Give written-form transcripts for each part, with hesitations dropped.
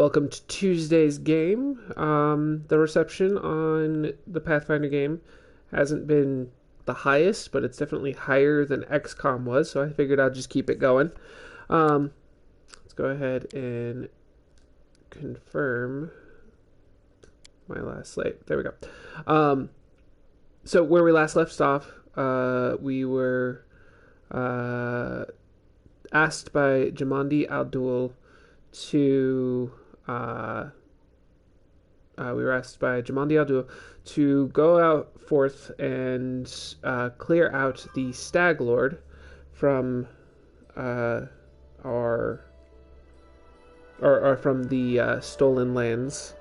Welcome to Tuesday's game. The reception on the Pathfinder game hasn't been the highest, but it's definitely higher than XCOM was, so I figured I'd just keep it going. Let's go ahead and confirm my last slate. There we go. So where we last left off, we were asked by Jamandi Al-Dul to go out forth and clear out the Stag Lord from from the stolen lands,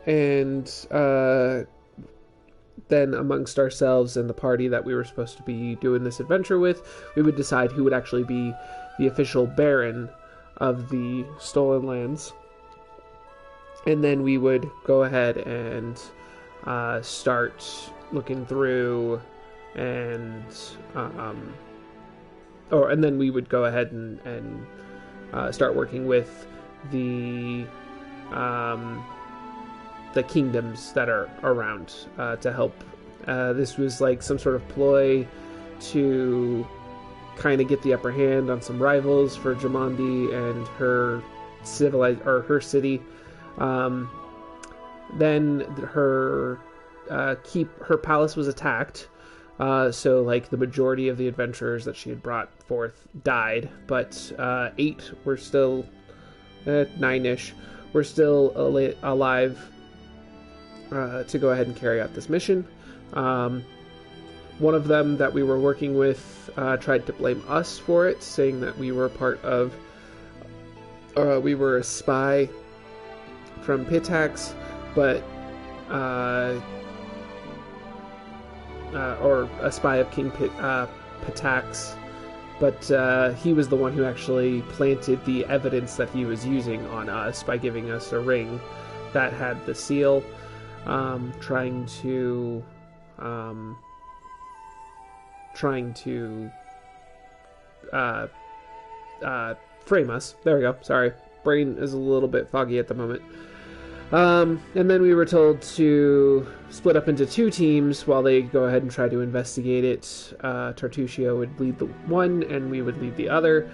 and then amongst ourselves and the party that we were supposed to be doing this adventure with, we would decide who would actually be the official Baron of the stolen lands. And then we would go ahead and start looking through and then we would go ahead and start working with the kingdoms that are around to help. This was like some sort of ploy to kind of get the upper hand on some rivals for Jamandi and her her city. Then her palace was attacked. So like the majority of the adventurers that she had brought forth died, but 8 were still 9-ish were still alive to go ahead and carry out this mission. One of them that we were working with tried to blame us for it, saying that we were we were a spy from Pitax, but or a spy of King Pitax, but he was the one who actually planted the evidence that he was using on us by giving us a ring that had the seal, trying to frame us. There we go. Sorry, brain is a little bit foggy at the moment. And then we were told to split up into 2 teams while they go ahead and try to investigate it. Tartusio would lead the one, and we would lead the other.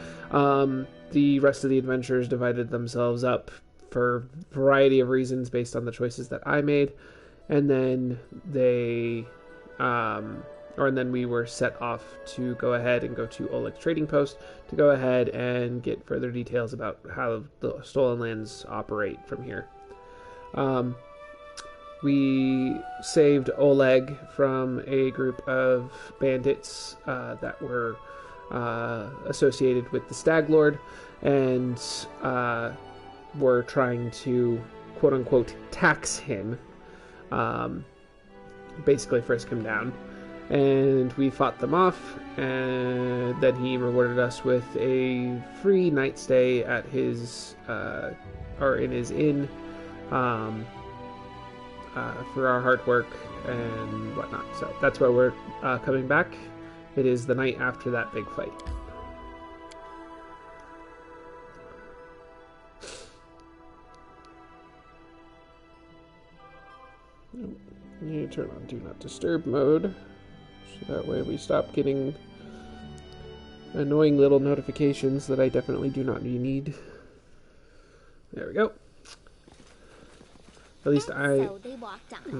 The rest of the adventurers divided themselves up for a variety of reasons based on the choices that I made. And then and then we were set off to go ahead and go to Oleg's trading post to go ahead and get further details about how the stolen lands operate from here. We saved Oleg from a group of bandits that were associated with the Stag Lord, and were trying to quote-unquote tax him, basically frisk him down. And we fought them off, and then he rewarded us with a free night stay at his in his inn for our hard work and whatnot. So that's why we're coming back. It is the night after that big fight. You need to turn on Do Not Disturb mode, so that way we stop getting annoying little notifications that I definitely do not need. There we go. At least I'm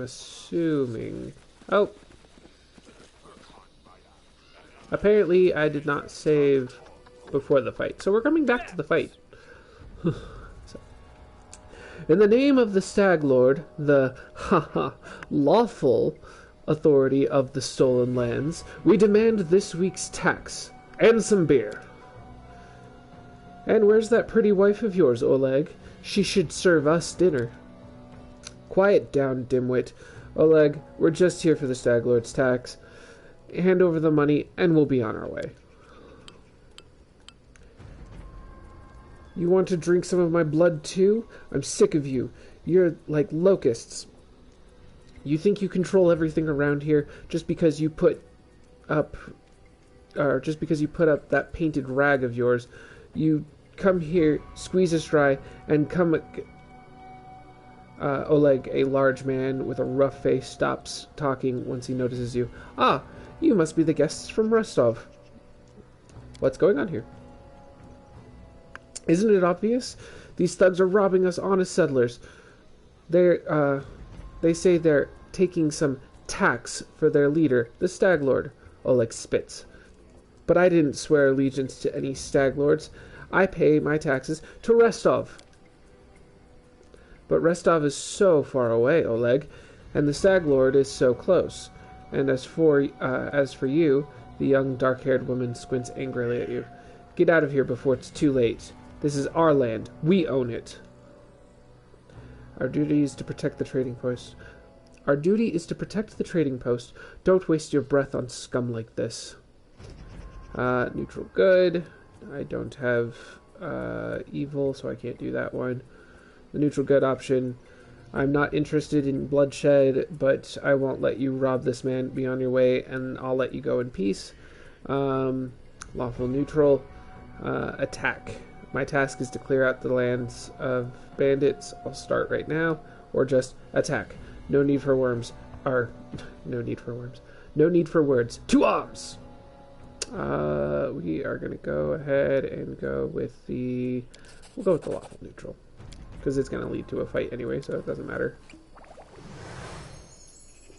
assuming. Oh. Apparently I did not save before the fight, so we're coming back to the fight. So. In the name of the Stag Lord, the lawful authority of the stolen lands, we demand this week's tax and some beer. And where's that pretty wife of yours, Oleg? She should serve us dinner. Quiet down, dimwit. Oleg, we're just here for the Stag Lord's tax. Hand over the money, and we'll be on our way. You want to drink some of my blood, too? I'm sick of you. You're like locusts. You think you control everything around here just because you put up that painted rag of yours. You come here, squeeze us dry, and come... Oleg, a large man with a rough face, stops talking once he notices you. Ah, you must be the guests from Rostov. What's going on here? Isn't it obvious? These thugs are robbing us honest settlers. They say they're taking some tax for their leader, the Stag Lord. Oleg spits. But I didn't swear allegiance to any Stag Lords. I pay my taxes to Rostov. But Rostov is so far away, Oleg, and the Stag Lord is so close. And as for you, the young dark-haired woman squints angrily at you. Get out of here before it's too late. This is our land. We own it. Our duty is to protect the trading post. Our duty is to protect the trading post. Don't waste your breath on scum like this. Neutral good. I don't have evil, so I can't do that one. The neutral good option. I'm not interested in bloodshed, but I won't let you rob this man. Be on your way, and I'll let you go in peace. Lawful neutral. Attack. My task is to clear out the lands of bandits. I'll start right now. Or just attack. No need for worms. No need for worms. No need for words. To arms! We are going to go ahead and go with the... We'll go with the lawful neutral. Because it's going to lead to a fight anyway, so it doesn't matter.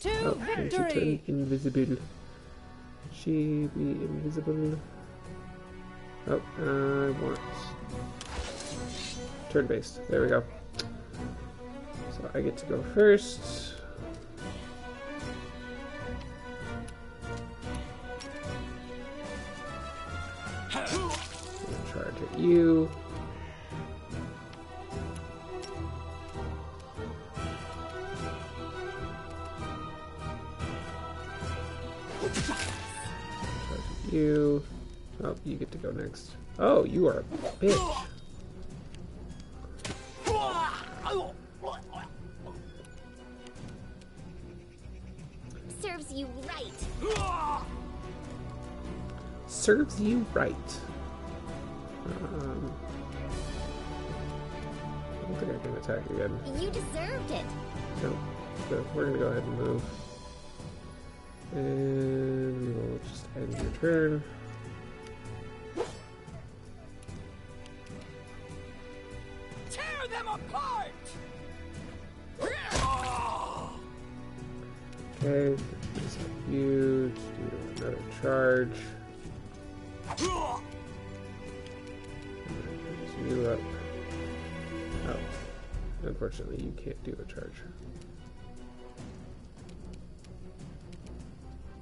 To And she victory! turned invisible. She be invisible. Oh, I want... Turn-based. There we go. So I get to go first. Charge at you. Charge at you. Oh, you get to go next. Oh, you are a bitch. Serves you right. Serves you right. I don't think I can attack again. You deserved it. No. So we're gonna go ahead and move. And we will just end your turn. Tear them apart! Okay, just you to do another charge. You up. Oh. Unfortunately, you can't do a charge.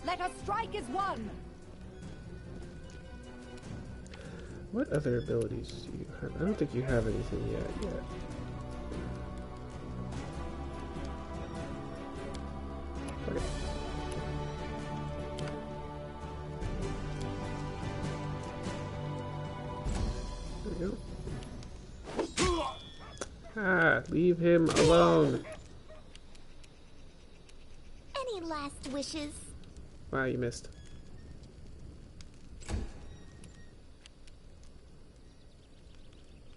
Let us strike as one! What other abilities do you have? I don't think you have anything yet. Okay. There we go. Ah, leave him alone. Any last wishes? Wow, you missed.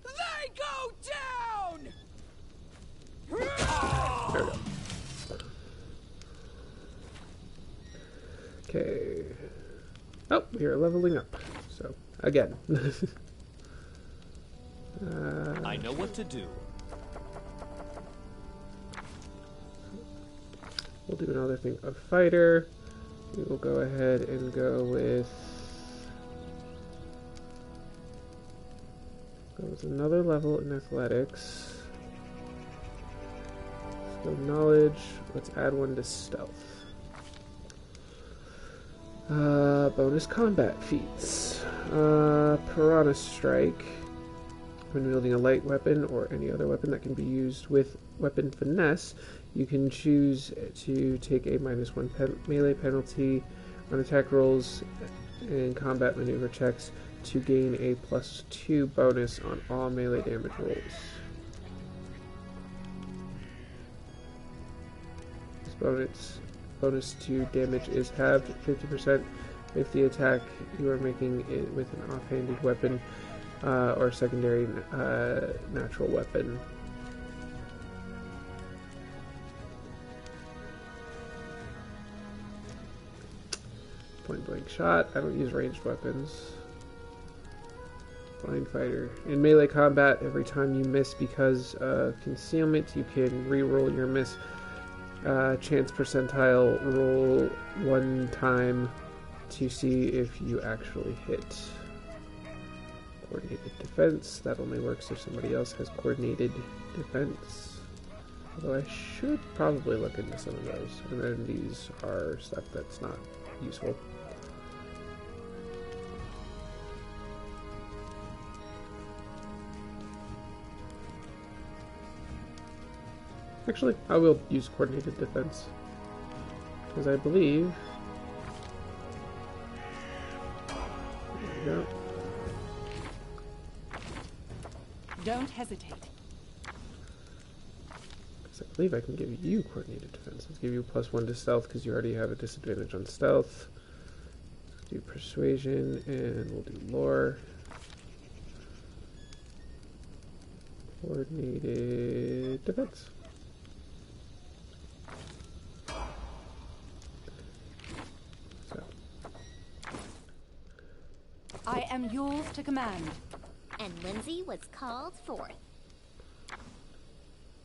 They go down! There we go. Okay. Oh, we are leveling up. So, again. I know what to do. We'll do another thing of fighter. We will go ahead and go with another level in athletics. Let's go knowledge. Let's add one to stealth. Bonus combat feats. Piranha Strike. When wielding a light weapon or any other weapon that can be used with weapon finesse, you can choose to take a -1 melee penalty on attack rolls and combat maneuver checks to gain a +2 bonus on all melee damage rolls. This bonus to damage is halved 50% if the attack you are making it with an offhanded weapon or secondary natural weapon. Point blank shot. I don't use ranged weapons. Blind fighter. In melee combat, every time you miss because of concealment, you can re-roll your miss chance percentile roll one time to see if you actually hit. Coordinated defense. That only works if somebody else has coordinated defense. Although I should probably look into some of those. And then these are stuff that's not useful. Actually, I will use coordinated defense. Because I believe... There we go. Don't hesitate. Because I believe I can give you coordinated defense. Let's give you +1 to stealth because you already have a disadvantage on stealth. Let's do persuasion and we'll do lore. Coordinated defense. I am yours to command. And Lindsay was called forth.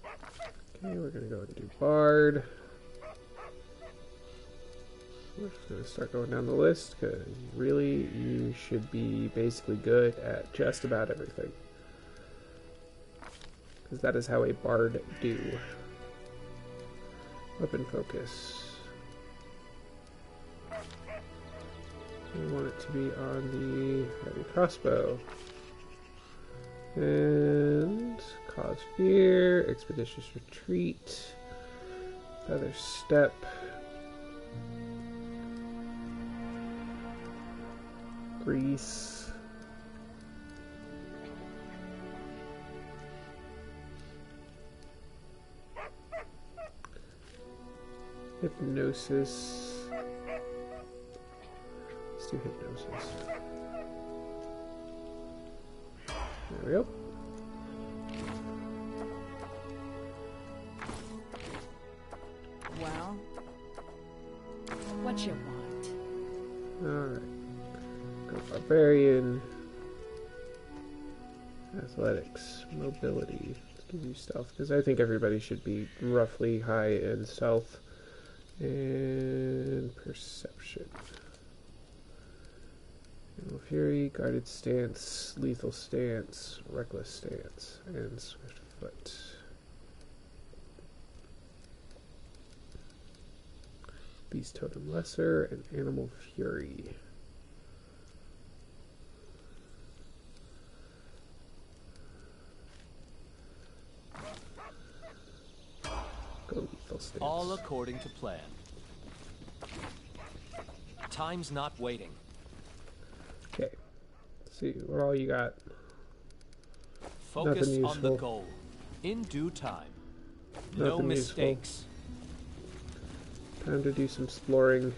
Okay, we're gonna go and do Bard. We're just gonna start going down the list because really you should be basically good at just about everything. Because that is how a Bard do. Weapon focus. We want it to be on the heavy crossbow. And cause fear, expeditious retreat, feather step, grease, hypnosis. Let's do hypnosis. There we go. Well, what you want? Alright. Go barbarian. Athletics. Mobility. Let's give you stealth, because I think everybody should be roughly high in stealth. And perception. Animal Fury, Guarded Stance, Lethal Stance, Reckless Stance, and Swift Foot. Beast Totem Lesser, and Animal Fury. Go Lethal Stance. All according to plan. Time's not waiting. Okay. Let's see what all you got. Focus Nothing on the useful. goal. In due time. No Nothing useful. mistakes. Time to do some exploring.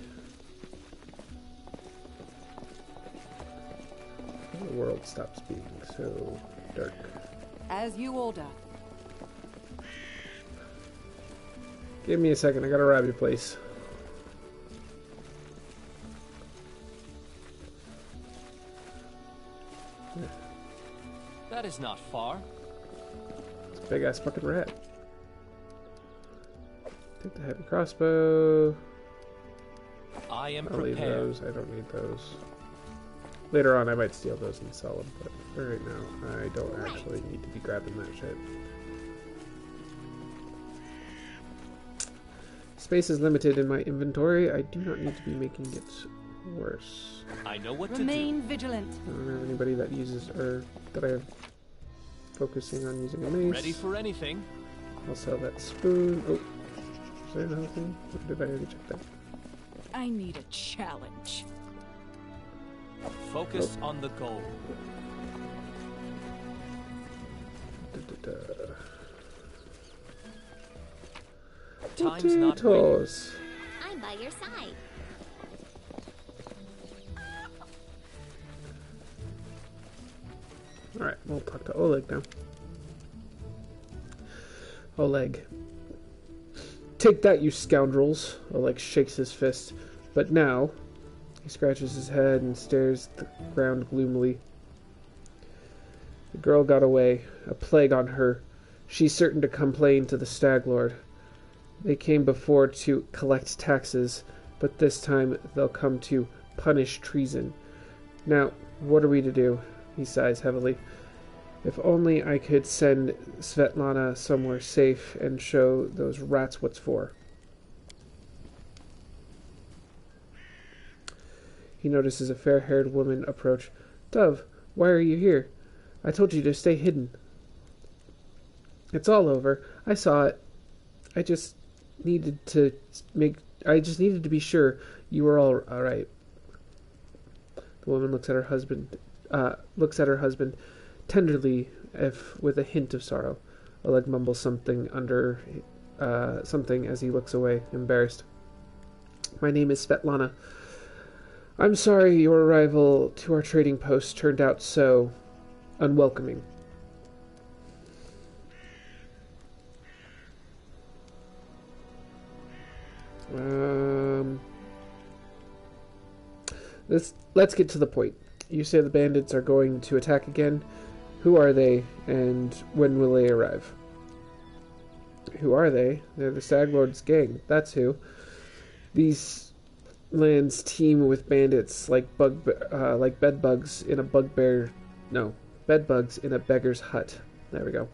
The world stops being so dark. As you order. Give me a second, I gotta rob your place. That is not far. It's a big ass fucking rat. Take the heavy crossbow. I am I'll leave prepared. those, I don't need those. Later on I might steal those and sell them, but for right now I don't actually need to be grabbing that shit. Space is limited in my inventory. I do not need to be making it worse. I know what Remain vigilant. I don't have anybody that uses, or that I have focusing on using a to do. mace. Ready for anything. I'll sell that spoon. Oh, is there another thing? Or did I already check that? I need a challenge. Focus on the goal. Da-da-da. Time's not waiting. Potatoes. I'm by your side. Alright, we'll talk to Oleg now. Oleg. Take that, you scoundrels! Oleg shakes his fist. But now... He scratches his head and stares at the ground gloomily. The girl got away. A plague on her. She's certain to complain to the Stag Lord. They came before to collect taxes, but this time they'll come to punish treason. Now, what are we to do? He sighs heavily. If only I could send Svetlana somewhere safe and show those rats what's for. He notices a fair-haired woman approach. Dove, why are you here? I told you to stay hidden. It's all over. I saw it. I just needed to be sure you were all right. The woman looks at her husband tenderly, if with a hint of sorrow. Oleg mumbles something something as he looks away, embarrassed. My name is Svetlana. I'm sorry your arrival to our trading post turned out so unwelcoming. Let's get to the point. You say the bandits are going to attack again. Who are they, and when will they arrive? Who are they? They're the Stag Lord's gang. That's who. These lands teem with bandits like bedbugs in a bedbugs in a beggar's hut. There we go.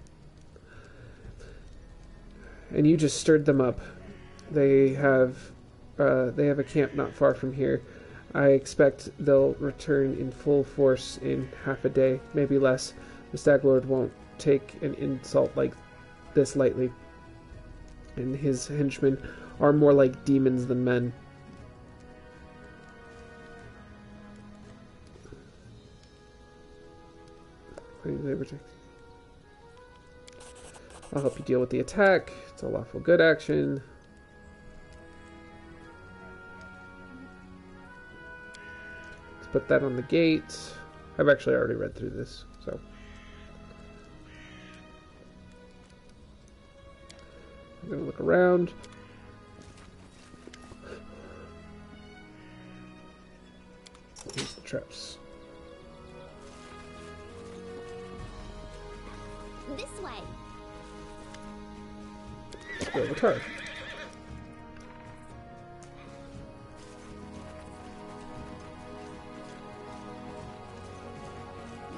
And you just stirred them up. They have a camp not far from here. I expect they'll return in full force in half a day, maybe less. The Stag Lord won't take an insult like this lightly, and his henchmen are more like demons than men. I'll help you deal with the attack. It's a lawful good action. Let's put that on the gate. I've actually already read through this, so. I'm gonna look around. Here's the traps. This way. Let's go over tar. You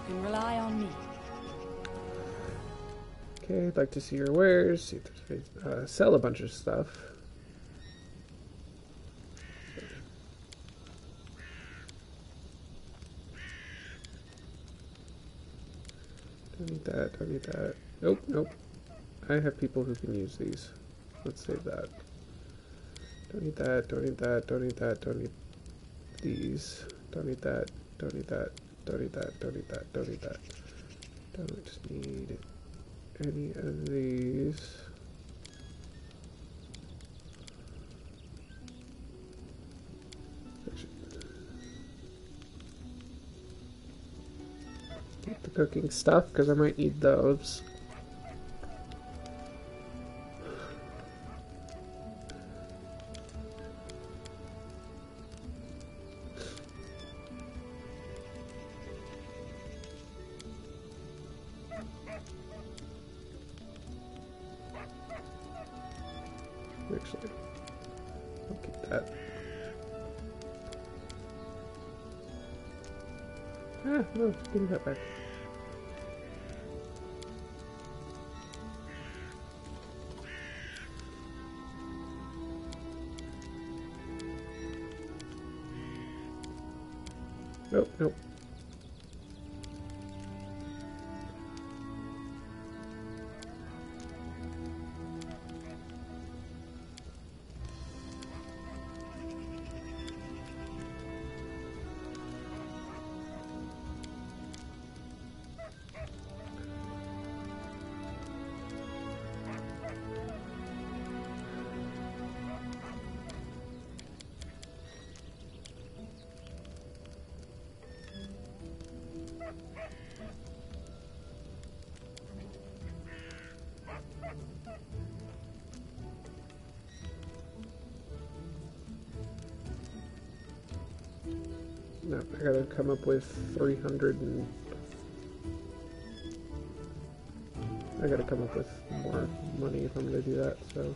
can rely on me. Okay, I'd like to see your wares. See if there's sell a bunch of stuff. Don't need that, don't need that. Nope, nope. I have people who can use these. Let's save that. Don't need that, don't need that, don't need that, don't need these. Don't need that, don't need that, don't need that, don't need that, don't need that. Don't just need any of these. Keep the cooking stuff because I might need those. Actually, I'll keep that. Ah, no, give me that back. Nope, nope. No, I gotta come up with 300 and... I gotta come up with more money if I'm gonna do that, so...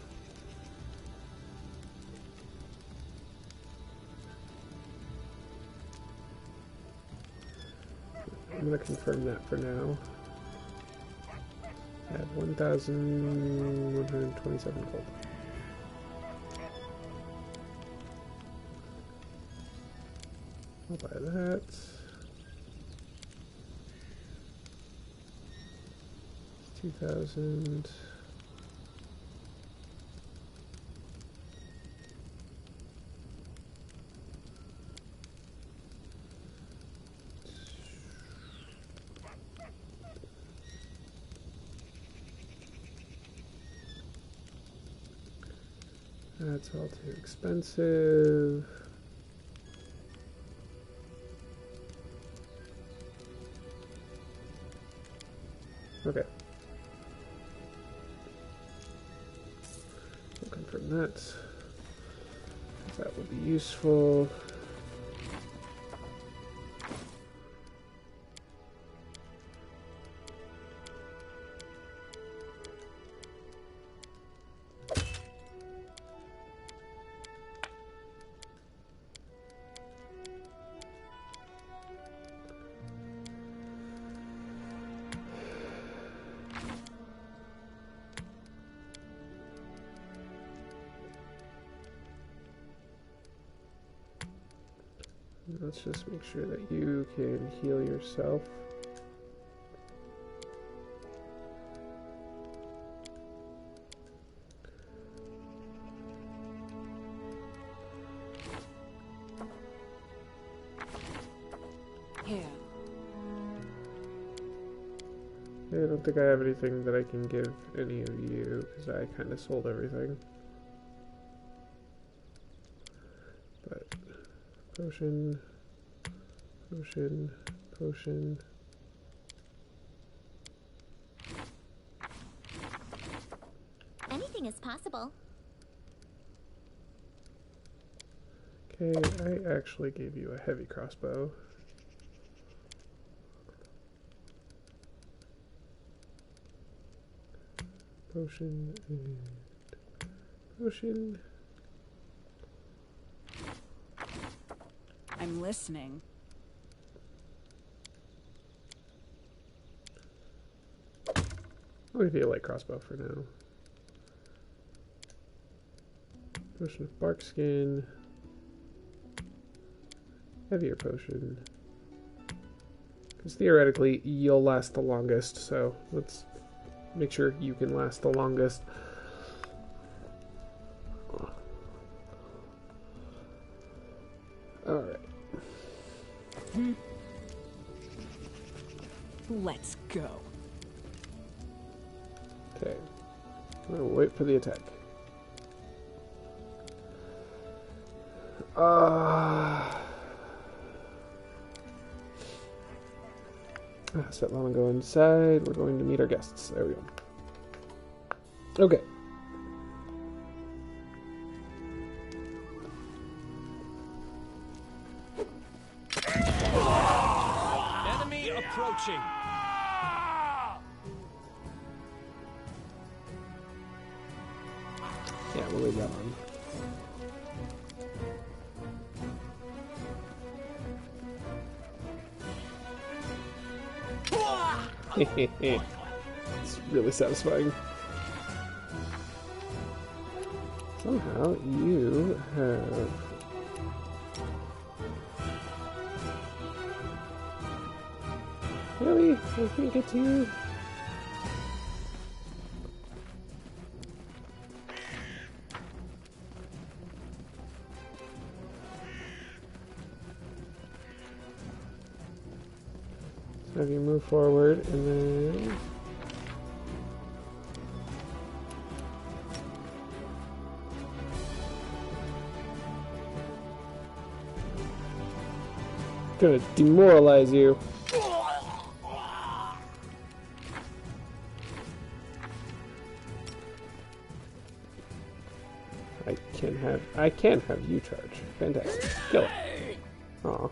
I'm gonna confirm that for now. Add 1,127 gold. I'll buy that. It's 2,000. That's all too expensive. Okay. We'll confirm that. That will be useful. Let's just make sure that you can heal yourself. Here. I don't think I have anything that I can give any of you, because I kind of sold everything. But, potion, potion, potion. Anything is possible. Okay, I actually gave you a heavy crossbow. Potion and potion. I'm listening. I'll give you a light crossbow for now. Potion of bark skin. Heavier potion. Because theoretically, you'll last the longest, so let's make sure you can last the longest. Alright. Let's go. Okay. I'm gonna wait for the attack. Svetlana, go inside. We're going to meet our guests. There we go. Okay. Enemy approaching. Yeah, we'll leave that on. It's really satisfying. Somehow you have... Really? I can't get to you? So have you move forward and then... Gonna demoralize you. I can have you charge. Fantastic. Kill it. Aw.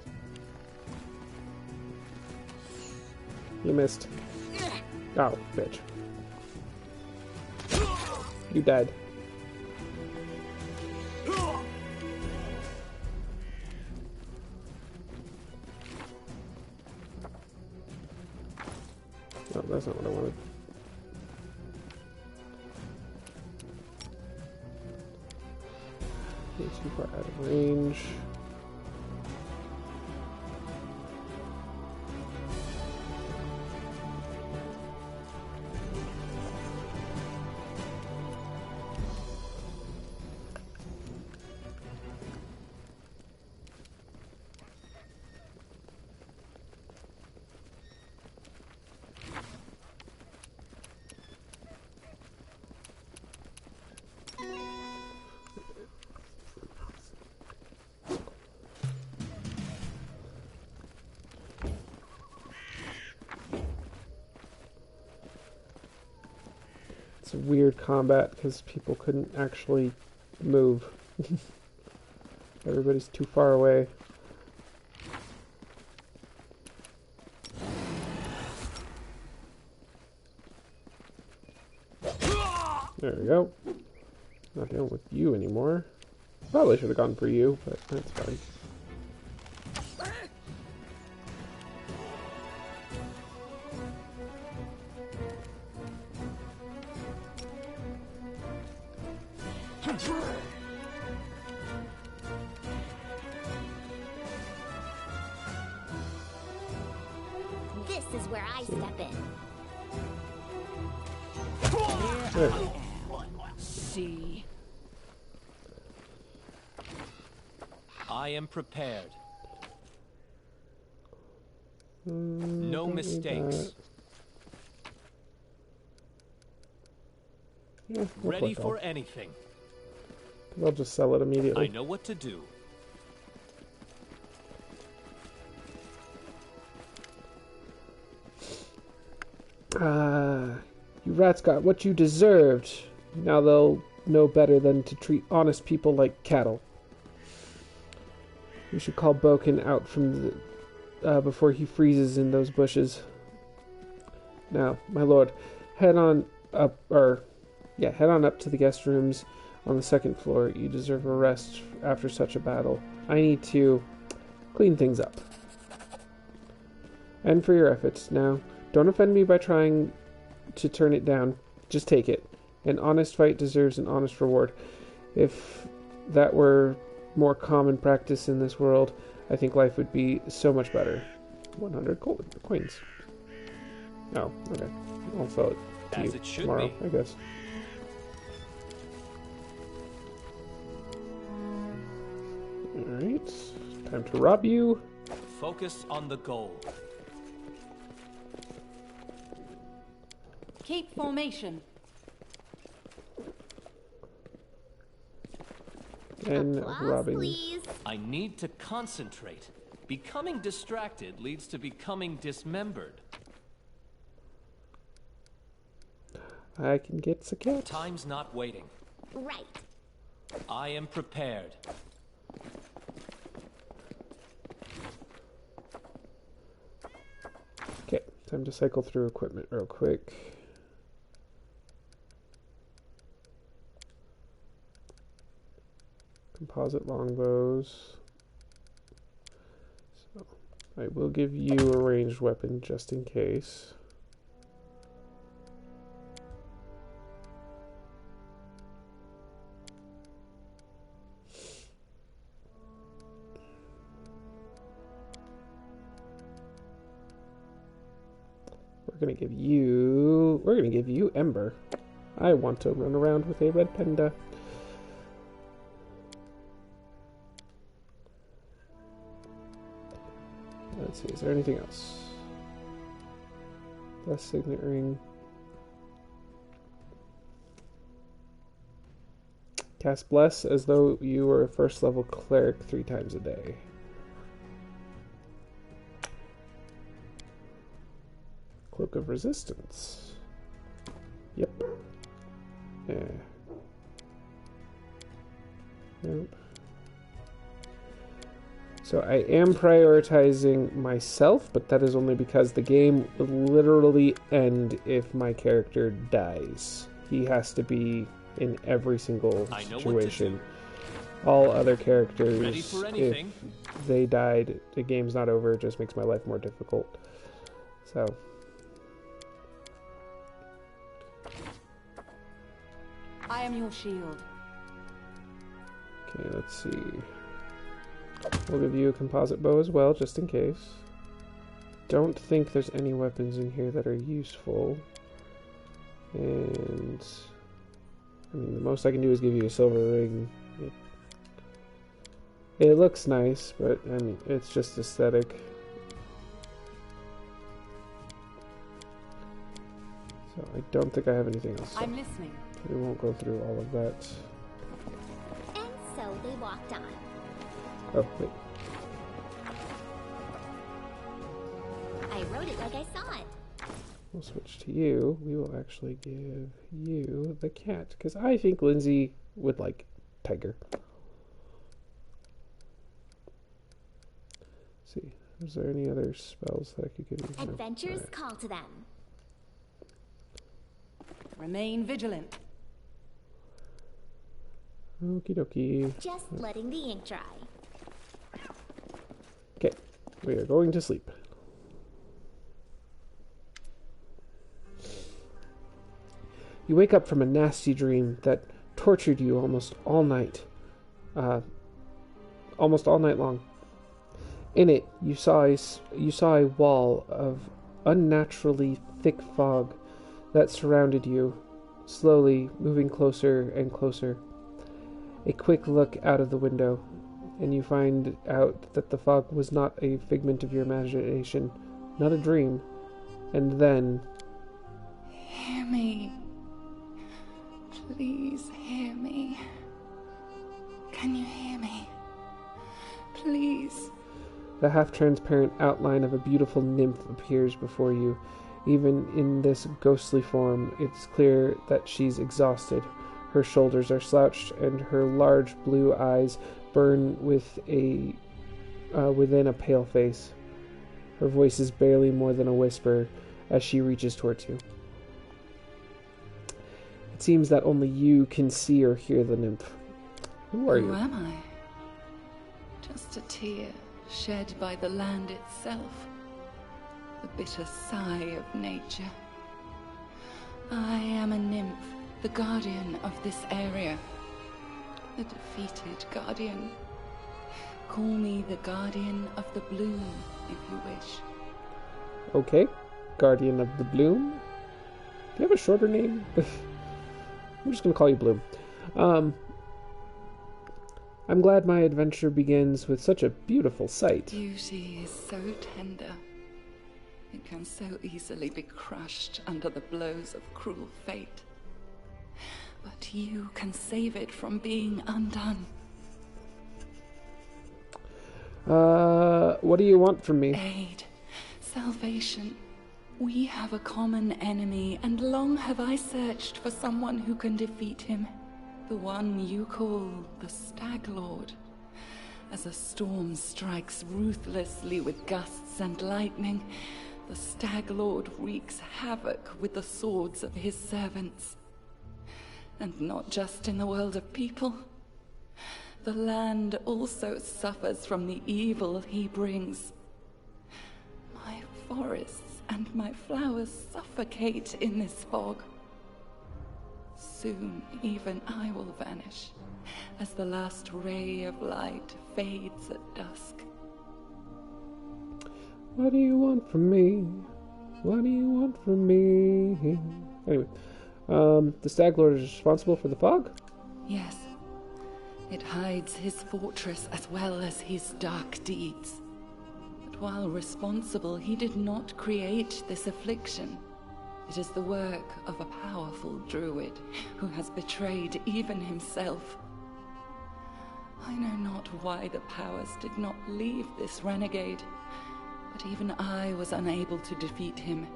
You missed. Oh, bitch. You died. No, that's not what I wanted. You're too far out of range. It's a weird combat because people couldn't actually move. Everybody's too far away. There we go. Not dealing with you anymore. Probably should have gone for you, but that's fine. This is where I step in. There. See. I am prepared. Don't No need mistakes. that. Yeah, we'll Ready click for off. anything. They'll just sell it I immediately. know what to do. You rats got what you deserved. Now they'll know better than to treat honest people like cattle. We should call Boken out from the, before he freezes in those bushes. Now, my lord, head on up to the guest rooms on the second floor. You deserve a rest after such a battle. I need to clean things up. And for your efforts. Now, don't offend me by trying to turn it down. Just take it. An honest fight deserves an honest reward. If that were more common practice in this world, I think life would be so much better. 100 coins. Oh, okay. I'll sell it to As you it should tomorrow, be. I guess. Alright. Time to rob you. Focus on the goal. Keep formation. And Applause, robbing. please. I need to concentrate. Becoming distracted leads to becoming dismembered. I can get a cat. Time's not waiting. Right. I am prepared. Okay, time to cycle through equipment real quick. Composite longbows. So I will give you a ranged weapon just in case. We're gonna give you Ember. I want to run around with a red panda. Let's see, is there anything else? Bless Signet Ring. Cast Bless as though you were a first level cleric 3 times a day. Cloak of Resistance. Yep. Yeah. Nope. So I am prioritizing myself, but that is only because the game will literally end if my character dies. He has to be in every single situation. All other characters, Ready for anything. if they died, the game's not over. It just makes my life more difficult. So... I am your shield. Okay, let's see. We'll give you a composite bow as well, just in case. Don't think there's any weapons in here that are useful. And... I mean, the most I can do is give you a silver ring. It looks nice, but, I mean, it's just aesthetic. So, I don't think I have anything else. I'm listening. We won't go through all of that. And so they walked on. Oh, wait. I wrote it like I saw it. We'll switch to you. We will actually give you the cat, because I think Lindsay would like tiger. Let's see, is there any other spells that I could give you? No. Adventures Alright. call to them. Remain vigilant. Okie dokie. Just letting the ink dry. Okay, we are going to sleep. You wake up from a nasty dream that tortured you almost all night. Almost all night long. In it, you saw a wall of unnaturally thick fog that surrounded you, slowly moving closer and closer. A quick look out of the window, and you find out that the fog was not a figment of your imagination, not a dream. And then... Hear me. Please hear me. Can you hear me? Please. The half-transparent outline of a beautiful nymph appears before you. Even in this ghostly form, it's clear that she's exhausted. Her shoulders are slouched, and her large blue eyes burn with within a pale face. Her voice is barely more than a whisper as she reaches towards you. It seems that only you can see or hear the nymph. Who are you? Who am I? Just a tear shed by the land itself. The bitter sigh of nature. I am a nymph, the guardian of this area. The defeated guardian. Call me the guardian of the bloom, if you wish. Okay, Guardian of the Bloom. Do you have a shorter name? I'm just going to call you Bloom. I'm glad my adventure begins with such a beautiful sight. Beauty is so tender. It can so easily be crushed under the blows of cruel fate. But you can save it from being undone. What do you want from me? Aid, salvation. We have a common enemy, and long have I searched for someone who can defeat him. The one you call the Stag Lord. As a storm strikes ruthlessly with gusts and lightning, the Stag Lord wreaks havoc with the swords of his servants. And not just in the world of people. The land also suffers from the evil he brings. My forests and my flowers suffocate in this fog. Soon even I will vanish, as the last ray of light fades at dusk. What do you want from me? What do you want from me? Anyway, the Stag Lord is responsible for the fog? Yes. It hides his fortress as well as his dark deeds. But while responsible, he did not create this affliction. It is the work of a powerful druid who has betrayed even himself. I know not why the powers did not leave this renegade, but even I was unable to defeat him.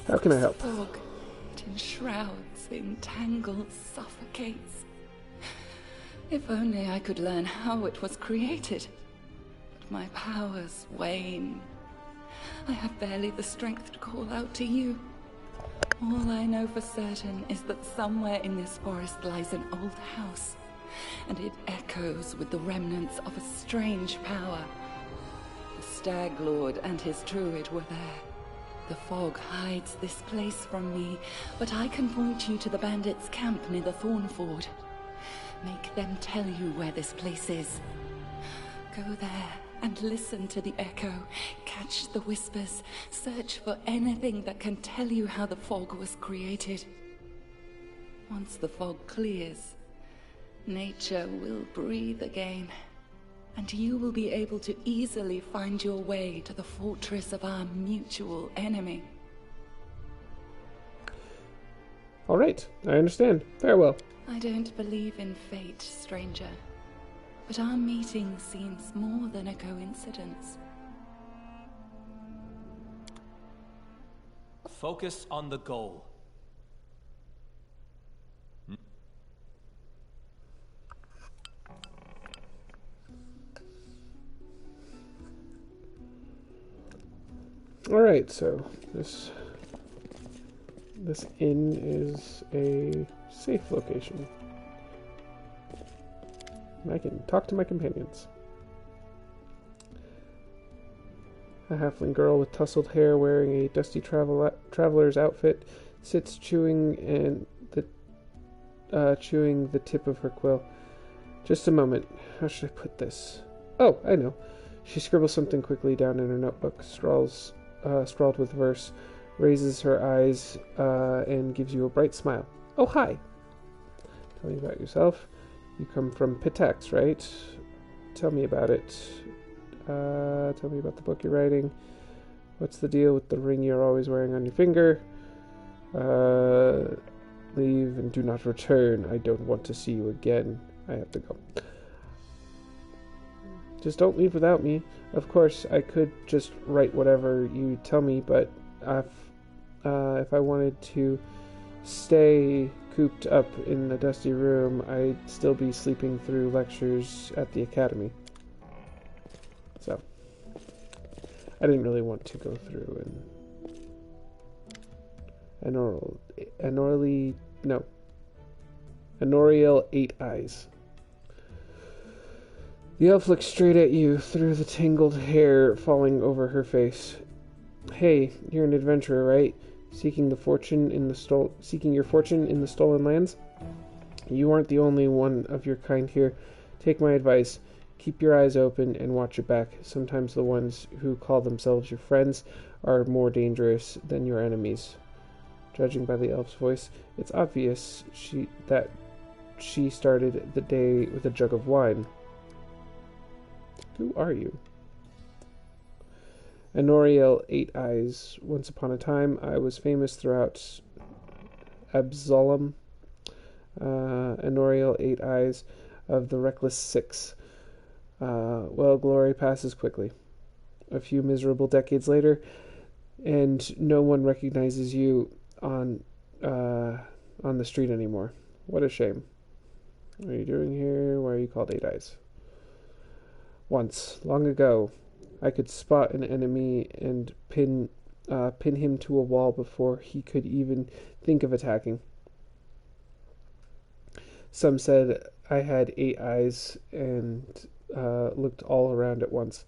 How can I help? Fog, it enshrouds, entangles, suffocates. If only I could learn how it was created. But my powers wane. I have barely the strength to call out to you. All I know for certain is that somewhere in this forest lies an old house, and it echoes with the remnants of a strange power. The Stag Lord and his druid were there. The fog hides this place from me, but I can point you to the bandits' camp near the Thornford. Make them tell you where this place is. Go there and listen to the echo, catch the whispers, search for anything that can tell you how the fog was created. Once the fog clears, nature will breathe again, and you will be able to easily find your way to the fortress of our mutual enemy. All right, I understand. Farewell. I don't believe in fate, stranger. But our meeting seems more than a coincidence. Focus on the goal. All right, so this inn is a safe location. I can talk to my companions. A halfling girl with tousled hair wearing a dusty traveler's outfit sits chewing the tip of her quill. Just a moment. How should I put this? Oh, I know. She scribbles something quickly down in her notebook, scrawled with verse, raises her eyes, and gives you a bright smile. Oh, hi. Tell me about yourself. You come from Pitax, right? Tell me about it. Tell me about the book you're writing. What's the deal with the ring you're always wearing on your finger? Leave and do not return. I don't want to see you again. I have to go. Just don't leave without me. Of course, I could just write whatever you tell me, but if I wanted to stay cooped up in a dusty room, I'd still be sleeping through lectures at the academy. So, I didn't really want to go through Anoriel 8 Eyes. The elf looks straight at you through the tangled hair falling over her face. Hey, you're an adventurer, right? Seeking your fortune in the stolen lands? You aren't the only one of your kind here. Take my advice. Keep your eyes open and watch your back. Sometimes the ones who call themselves your friends are more dangerous than your enemies. Judging by the elf's voice, it's obvious that she started the day with a jug of wine. Who are you? Anoriel 8 Eyes. Once upon a time, I was famous throughout Absalom. Anoriel 8 Eyes of the Reckless Six. Well, glory passes quickly. A few miserable decades later, and no one recognizes you on the street anymore. What a shame. What are you doing here? Why are you called 8 Eyes? Once, long ago, I could spot an enemy and pin him to a wall before he could even think of attacking. Some said I had 8 eyes and looked all around at once,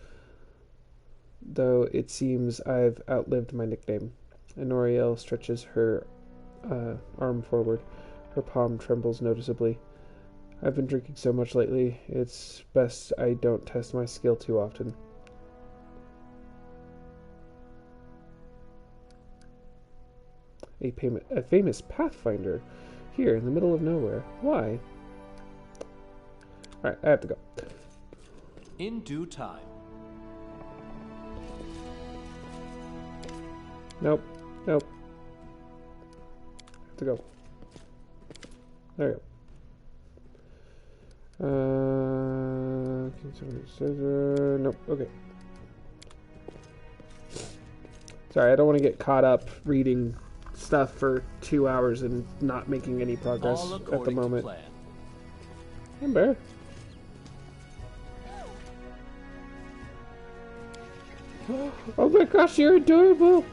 though it seems I've outlived my nickname. Anoriel stretches her arm forward. Her palm trembles noticeably. I've been drinking so much lately, it's best I don't test my skill too often. A famous Pathfinder here in the middle of nowhere. Why? Alright, I have to go. In due time. Nope. I have to go. There we go. Nope, okay. Sorry, I don't want to get caught up reading stuff for 2 hours and not making any progress All at the according to moment. plan. Amber. Oh my gosh, you're adorable!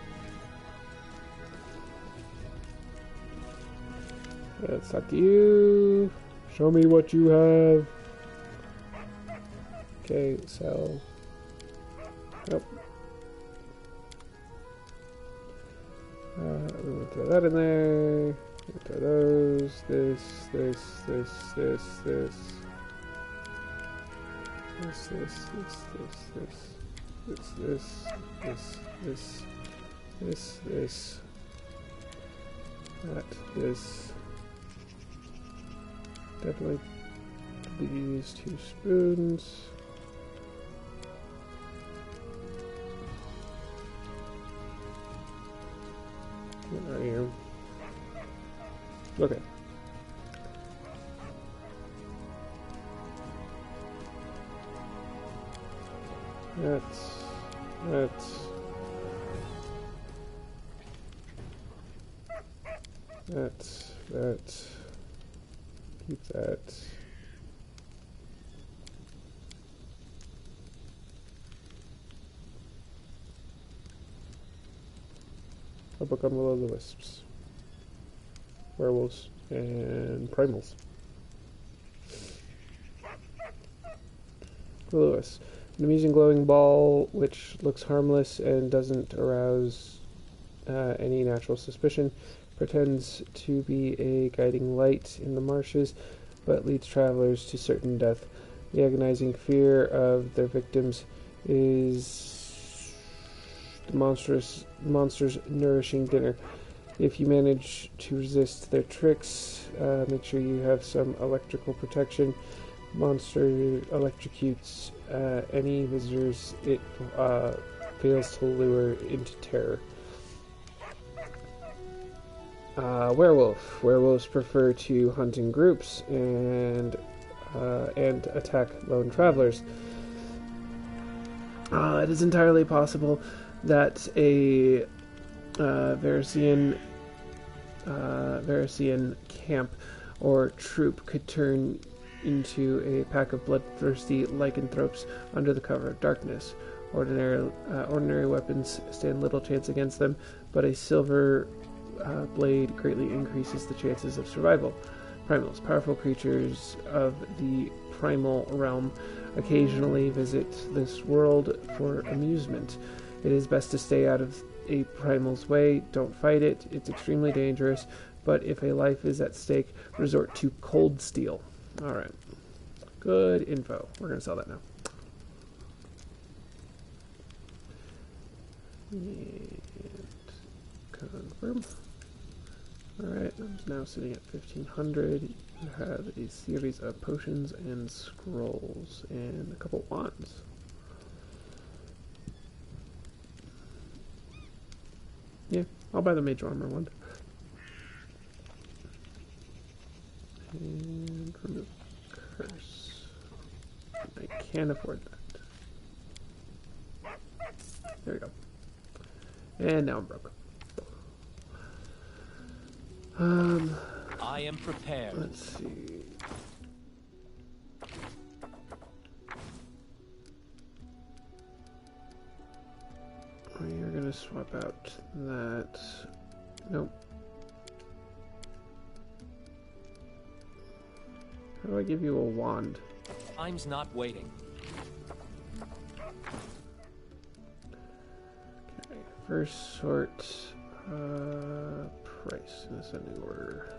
Let's talk to you. Show me what you have. Okay, so... Nope. We'll throw that in there. We'll throw those. This. This. Definitely these 2 spoons. Where are you? Okay. That. Keep that. A book on will-o'-the-wisps, werewolves, and primals. Will-o'-wisp. An amusing glowing ball which looks harmless and doesn't arouse any natural suspicion. Pretends to be a guiding light in the marshes, but leads travelers to certain death. The agonizing fear of their victims is the monster's nourishing dinner. If you manage to resist their tricks, make sure you have some electrical protection. Monster electrocutes any visitors it fails to lure into terror. Werewolf. Werewolves prefer to hunt in groups and attack lone travelers. It is entirely possible that a Varisian camp or troop could turn into a pack of bloodthirsty lycanthropes under the cover of darkness. Ordinary weapons stand little chance against them, but a silver blade greatly increases the chances of survival. Primals, powerful creatures of the primal realm, occasionally visit this world for amusement. It is best to stay out of a primal's way. Don't fight it. It's extremely dangerous, but if a life is at stake, resort to cold steel. Alright. Good info. We're going to sell that now. And confirm. Alright, I'm now sitting at 1500. You have a series of potions and scrolls and a couple wands. Yeah, I'll buy the mage armor one. And remove curse. I can't afford that. There we go. And now I'm broke. I am prepared. Let's see. We are gonna swap out that. Nope. How do I give you a wand? Time's not waiting. Okay, first sort, price in ascending order.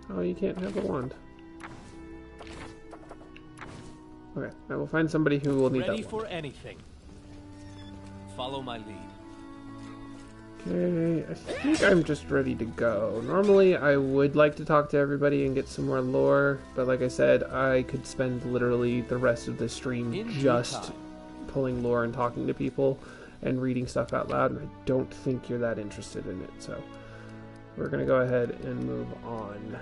Oh, you can't have a wand. Okay, I will find somebody who will need that Ready wand. for anything. Follow my lead. Okay, I think I'm just ready to go. Normally, I would like to talk to everybody and get some more lore, but like I said, I could spend literally the rest of the stream just pulling lore and talking to people and reading stuff out loud, and I don't think you're that interested in it, so we're gonna go ahead and move on.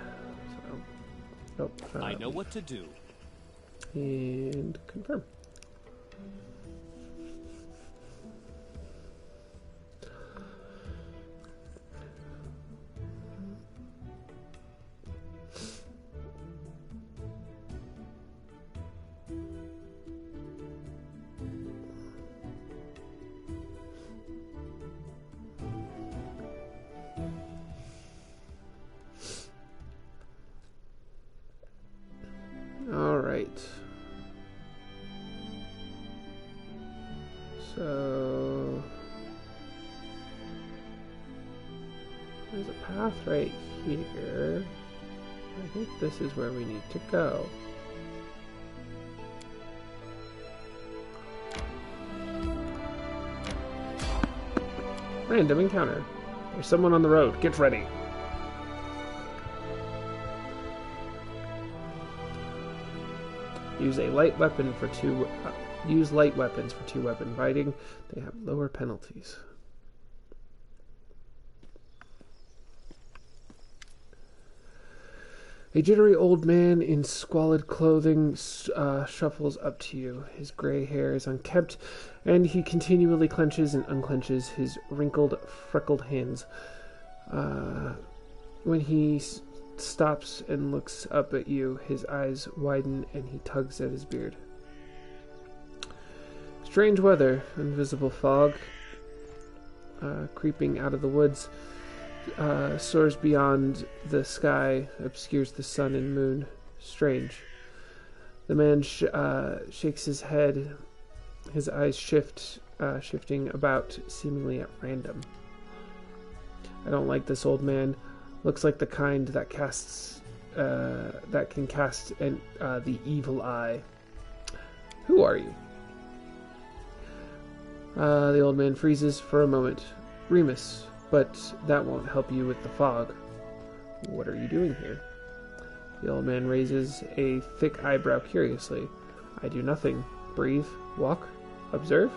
So, I know what to do. And confirm. Right. So there's a path right here. I think this is where we need to go. Random encounter. There's someone on the road. Get ready. Use light weapons for 2 weapon fighting. They have lower penalties. A jittery old man in squalid clothing shuffles up to you. His gray hair is unkempt, and he continually clenches and unclenches his wrinkled, freckled hands. When he stops and looks up at you, his eyes widen and he tugs at his beard. Strange weather, invisible fog, creeping out of the woods. Soars beyond the sky, obscures the sun and moon. Strange. The man shakes his head, his eyes shifting about, seemingly at random. I don't like this old man. Looks like the kind that can cast the evil eye. Who are you? The old man freezes for a moment. Remus. But that won't help you with the fog. What are you doing here? The old man raises a thick eyebrow curiously. I do nothing. Breathe, walk, observe.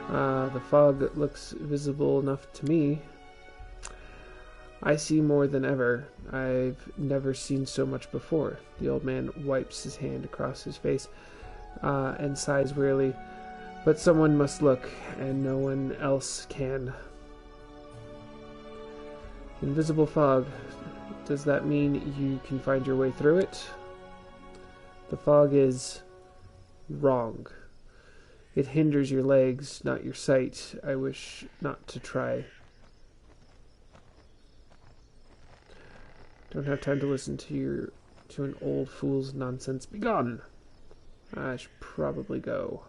The fog looks visible enough to me. I see more than ever. I've never seen so much before. The old man wipes his hand across his face and sighs wearily. But someone must look, and no one else can. Invisible fog. Does that mean you can find your way through it? The fog is wrong. It hinders your legs, not your sight. I wish not to try. Don't have time to listen to an old fool's nonsense. Begone! I should probably go.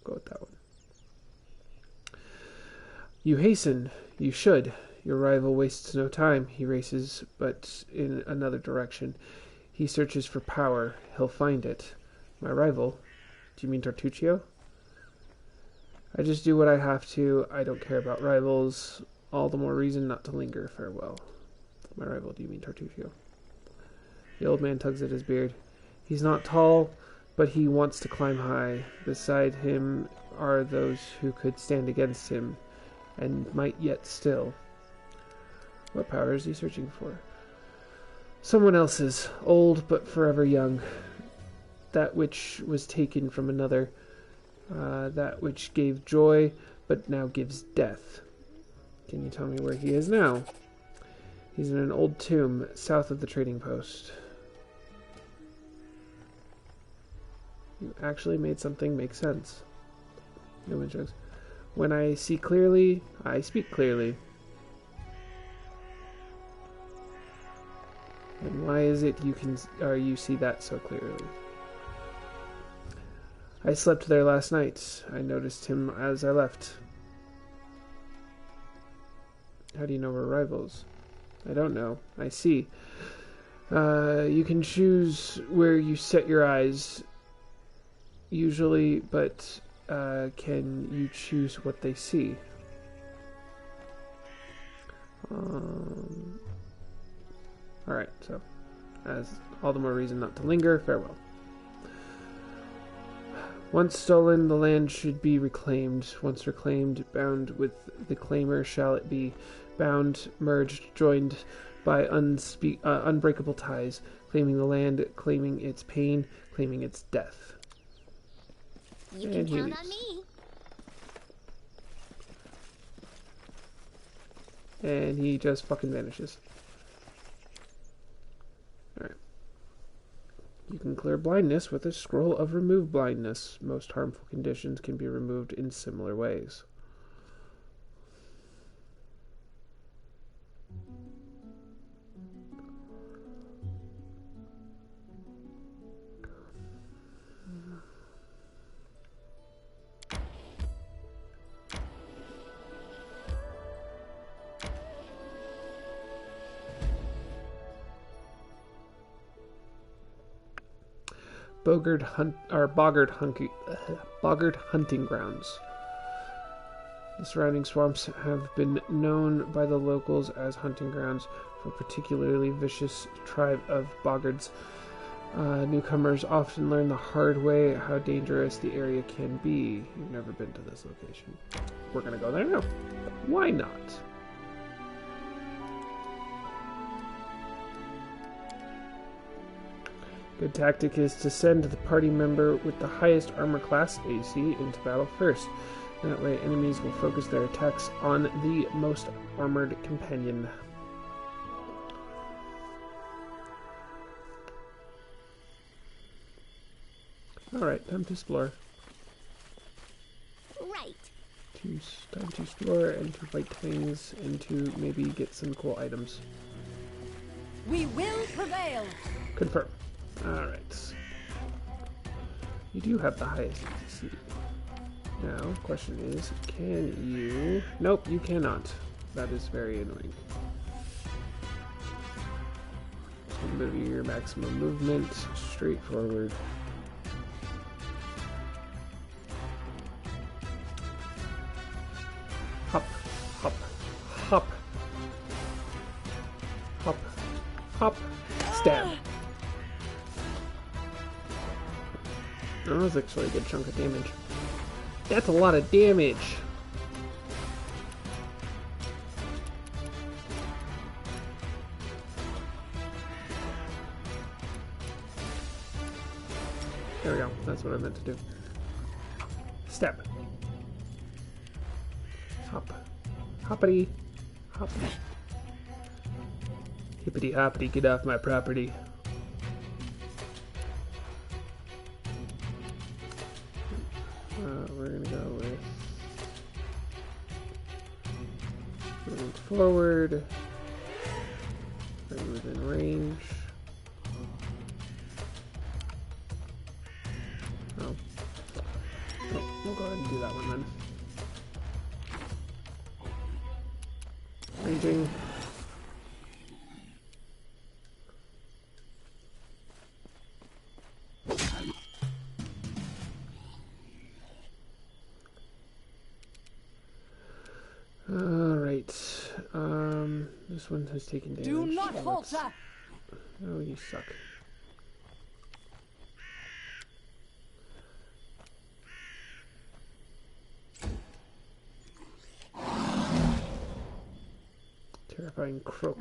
Go with that one. You hasten. You should. Your rival wastes no time. He races, but in another direction. He searches for power. He'll find it. My rival? Do you mean Tartuccio? I just do what I have to. I don't care about rivals. All the more reason not to linger. Farewell. My rival, do you mean Tartuccio? The old man tugs at his beard. He's not tall, but he wants to climb high. Beside him are those who could stand against him, and might yet still. What power is he searching for? Someone else's, old but forever young. That which was taken from another. That which gave joy, but now gives death. Can you tell me where he is now? He's in an old tomb south of the trading post. You actually made something make sense. No one jokes. When I see clearly, I speak clearly. And why is it you see that so clearly? I slept there last night. I noticed him as I left. How do you know we're rivals? I don't know. I see. You can choose where you set your eyes, usually, but can you choose what they see? Alright, so, as all the more reason not to linger, farewell. Once stolen, the land should be reclaimed. Once reclaimed, bound with the claimer shall it be. Bound, merged, joined by unbreakable ties. Claiming the land, claiming its pain, claiming its death. You can count on me. And he just fucking vanishes. Alright. You can clear blindness with a scroll of remove blindness. Most harmful conditions can be removed in similar ways. Boggart hunting grounds. The surrounding swamps have been known by the locals as hunting grounds for a particularly vicious tribe of boggards. Newcomers often learn the hard way how dangerous the area can be. You've never been to this location. We're gonna go there now. Why not? Good tactic is to send the party member with the highest armor class, AC, into battle first. That way enemies will focus their attacks on the most armored companion. Alright, time to explore. Right. Time to explore and to fight things and to maybe get some cool items. We will prevail. Confirm. Alright. You do have the highest AC. Now, the question is, can you... Nope, you cannot. That is very annoying. So move your maximum movement straight forward. Hop, hop, hop. Hop, hop, stab. Oh, that's actually a good chunk of damage. That's a lot of damage. There we go. That's what I meant to do. Step. Hop. Hoppity. Hoppity. Hippity hoppity, get off my property. We're gonna go with moving forward, bring within range. Oh, we'll go ahead and do that one then. Ranging. This one has taken damage. Do not falter. Oh, you suck. Terrifying croak.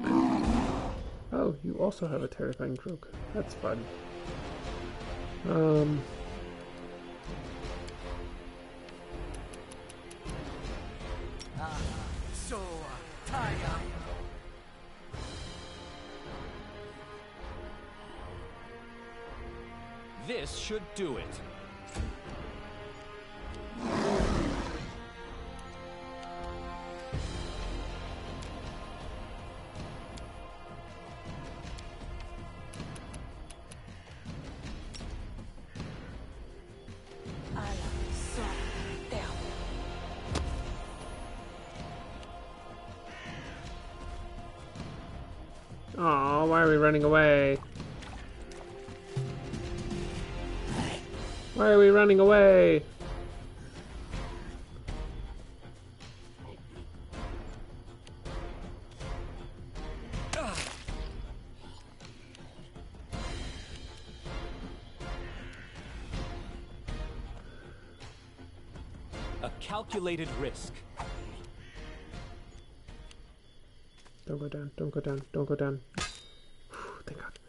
Oh, you also have a terrifying croak. That's fun. So, tired. This should do it. Aw, why are we running away? Why are we running away? A calculated risk. Don't go down, don't go down, don't go down. Thank God.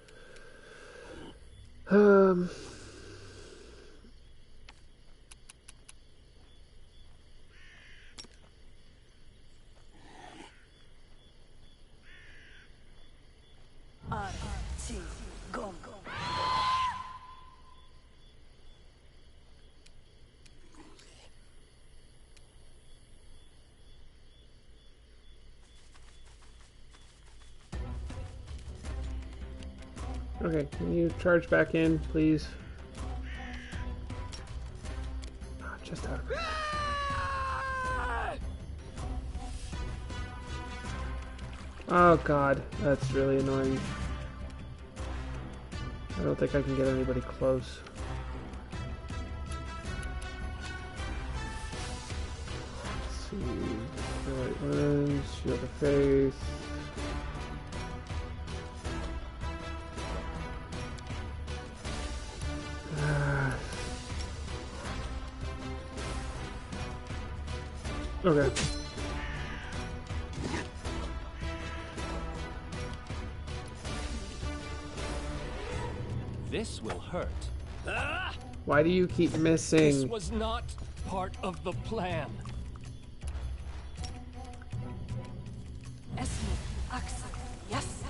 Okay, can you charge back in, please? Oh, just out of it. Oh God, that's really annoying. I don't think I can get anybody close. Let's see. The right lens, Shield of Faith. Okay. This will hurt. Ah! Why do you keep This missing? was not part of the plan. Esme, Axel, yes.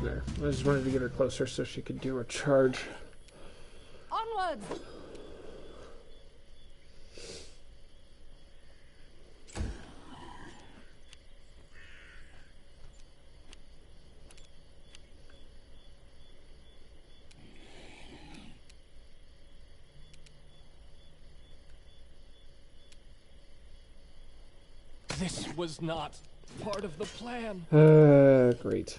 There. I just wanted to get her closer so she could do a charge. Onwards! This was not part of the plan. Great.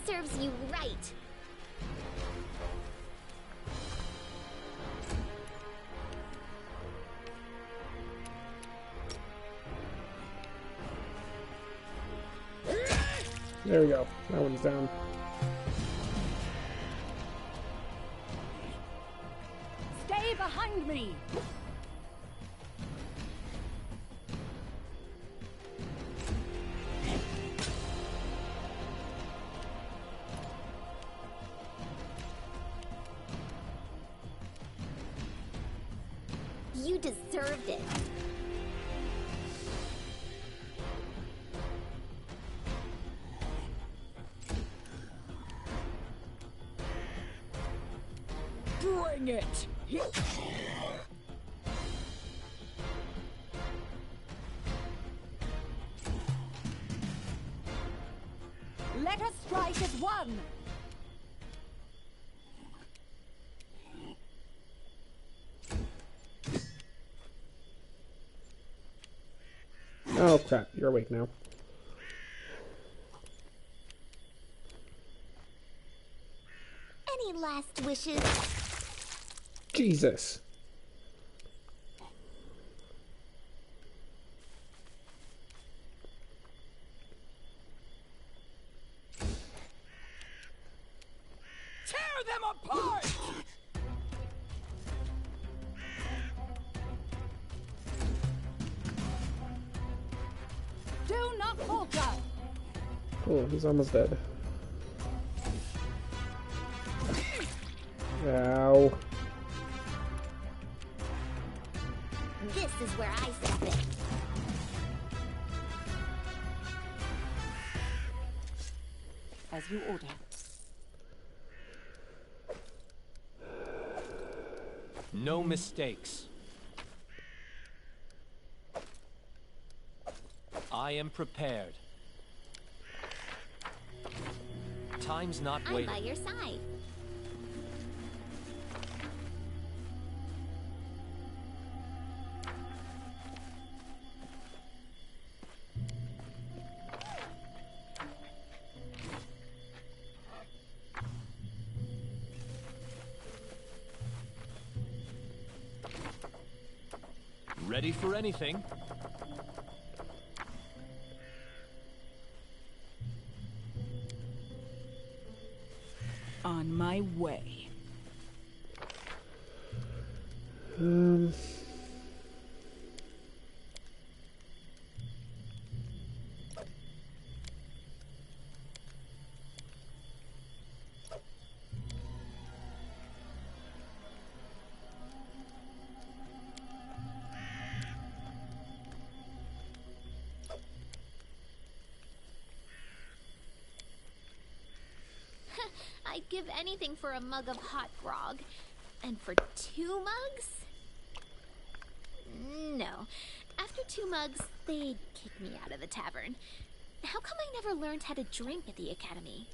Serves you right. There we go. That one's down. Stay behind me! You deserved it. Bring it! Let us strike as one! Oh crap, you're awake now. Any last wishes? Jesus. Tear them apart! Do not falter! Cool, he's almost dead. Ow. This is where I step in. As you order. No mistakes. I am prepared. Time's not I'm waiting. by your side. Ready for anything. On my way. give anything for a mug of hot grog. And for 2 mugs? No. After 2 mugs, they'd kick me out of the tavern. How come I never learned how to drink at the academy?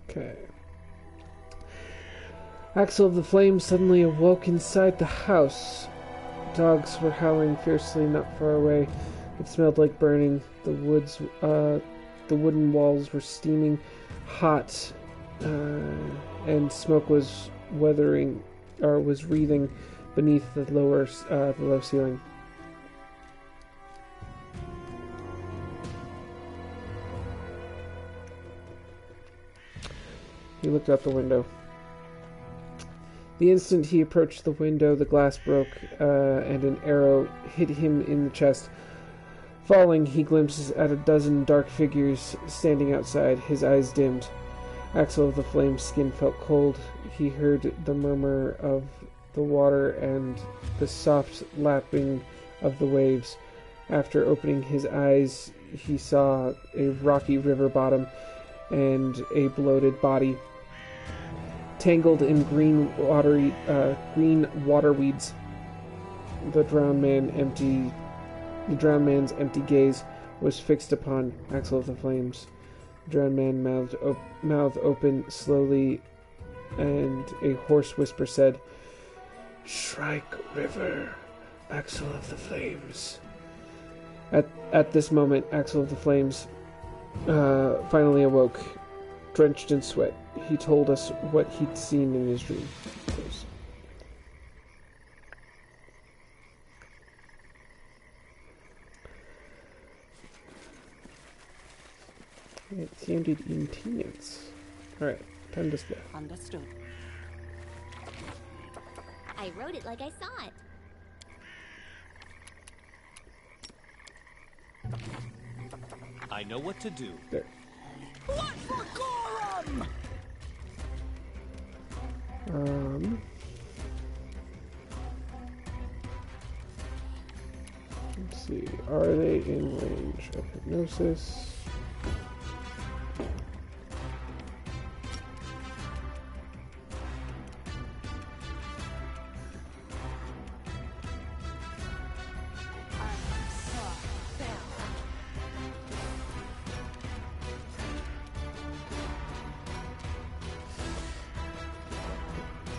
Okay. Axel of the Flame suddenly awoke inside the house. Dogs were howling fiercely not far away. It smelled like burning. The wooden walls were steaming hot, and smoke was wreathing beneath the low ceiling. He looked out the window. The instant he approached the window, the glass broke, and an arrow hit him in the chest. Falling, he glimpses at a dozen dark figures standing outside. His eyes dimmed. Axel of the Flame's skin felt cold. He heard the murmur of the water and the soft lapping of the waves. After opening his eyes, he saw a rocky river bottom and a bloated body, tangled in green water weeds. The drowned man's empty gaze was fixed upon Axel of the Flames. The drowned man mouth open slowly, and a hoarse whisper said, "Shrike River, Axel of the Flames." At this moment, Axel of the Flames finally awoke, drenched in sweat. He told us what he'd seen in his dream. It sounded intense. Alright, time to split. Understood. I wrote it like I saw it. I know what to do. There. What for Gorham? Let's see. Are they in range of hypnosis?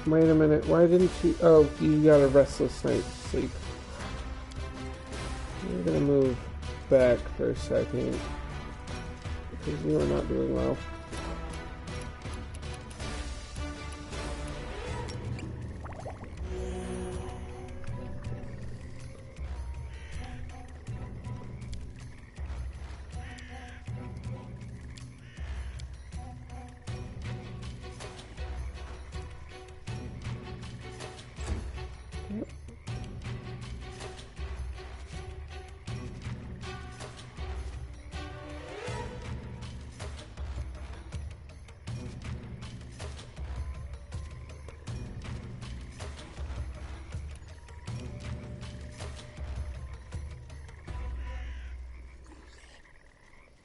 Wait a minute, why didn't you... Oh, you got a restless night's sleep. We're gonna move back for a second, because you are not doing well.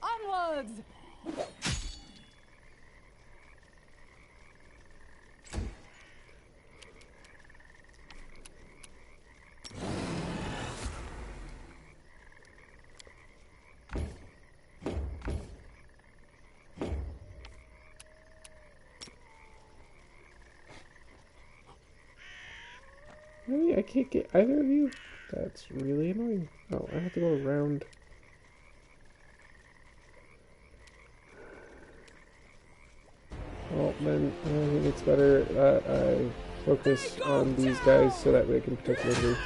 Onwards! Really? I can't get either of you? That's really annoying. Oh, I have to go around. Well, then I think it's better that I focus on these guys so that way I can protect Liberty.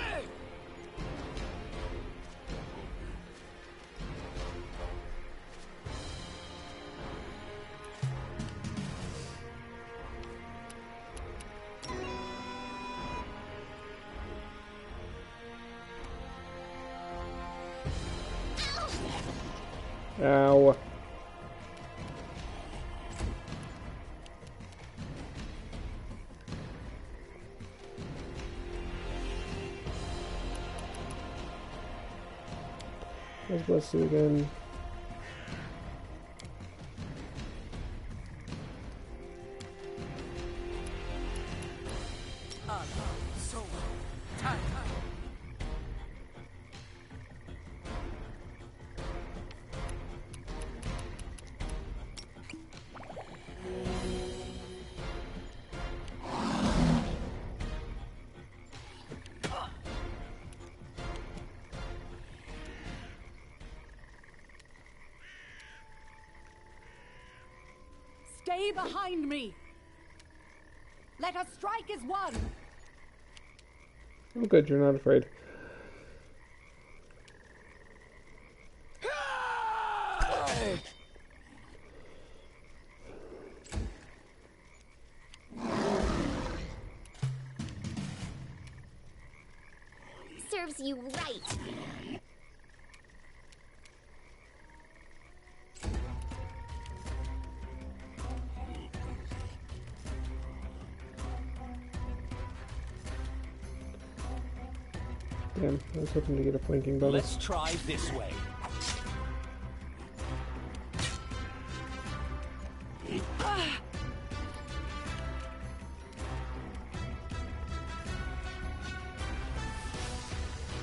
Ow. Let's bless you again. Stay behind me. Let us strike as one. Oh, good, you're not afraid. Serves you right. Damn, I was hoping to get a flanking bonus. Let's try this way.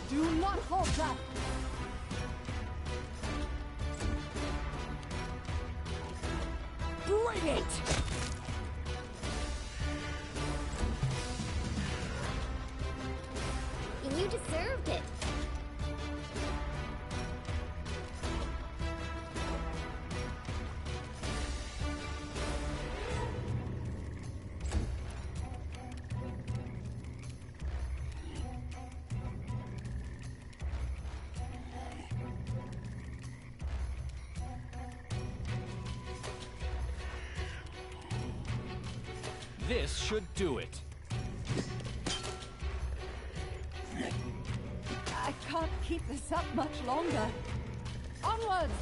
Do not falter. Bring it. You deserved it. This should do it. I can't keep this up much longer. Onwards!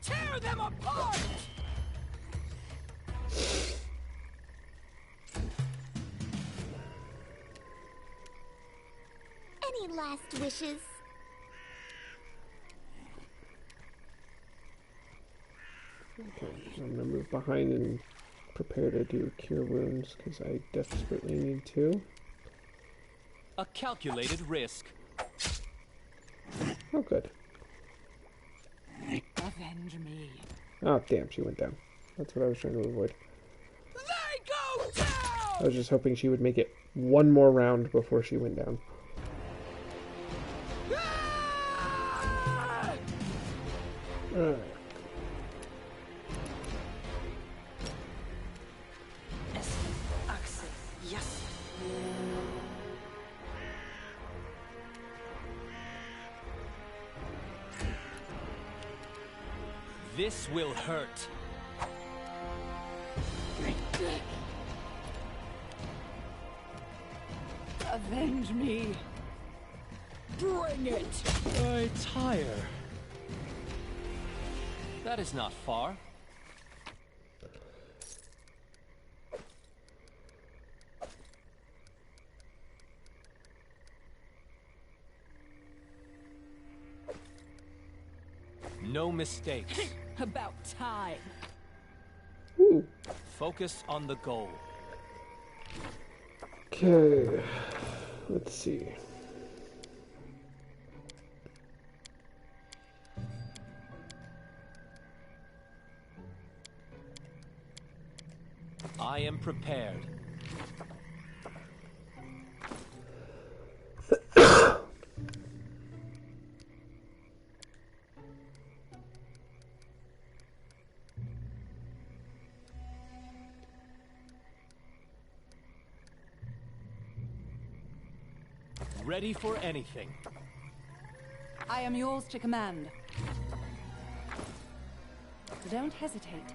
Tear them apart! Any last wishes? Okay, I'm gonna move behind and prepare to do cure wounds because I desperately need to. A calculated risk. Oh, good. Avenge me. Oh, damn, she went down. That's what I was trying to avoid. They go down! I was just hoping she would make it one more round before she went down. Ah! Alright. Yes. This will hurt. Avenge me. Bring it. I tire. That is not far. No mistakes. About time. Ooh. Focus on the goal. Okay. Let's see. I am prepared. Ready for anything. I am yours to command. Don't hesitate.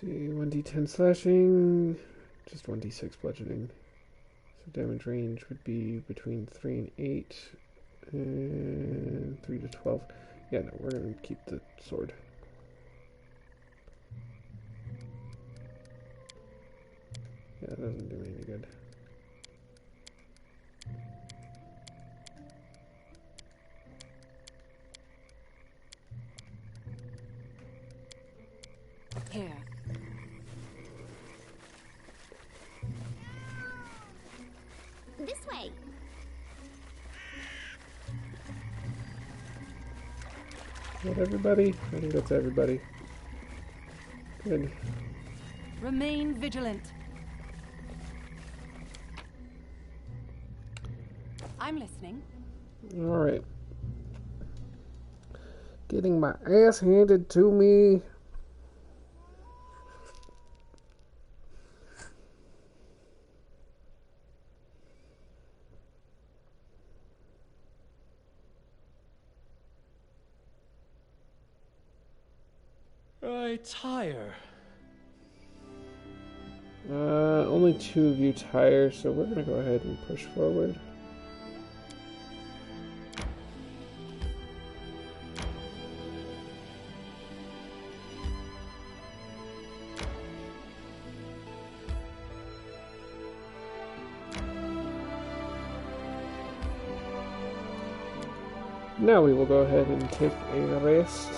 See, 1d10 slashing, just 1d6 bludgeoning. So damage range would be between 3 and 8, and 3 to 12. Yeah, no, we're going to keep the sword. Yeah, that doesn't do me any good. Here. This way. Is that everybody? I think that's everybody. Good. Remain vigilant. I'm listening. Alright. Getting my ass handed to me. I tire. Only 2 of you tire, so we're gonna go ahead and push forward. Now we will go ahead and take a rest.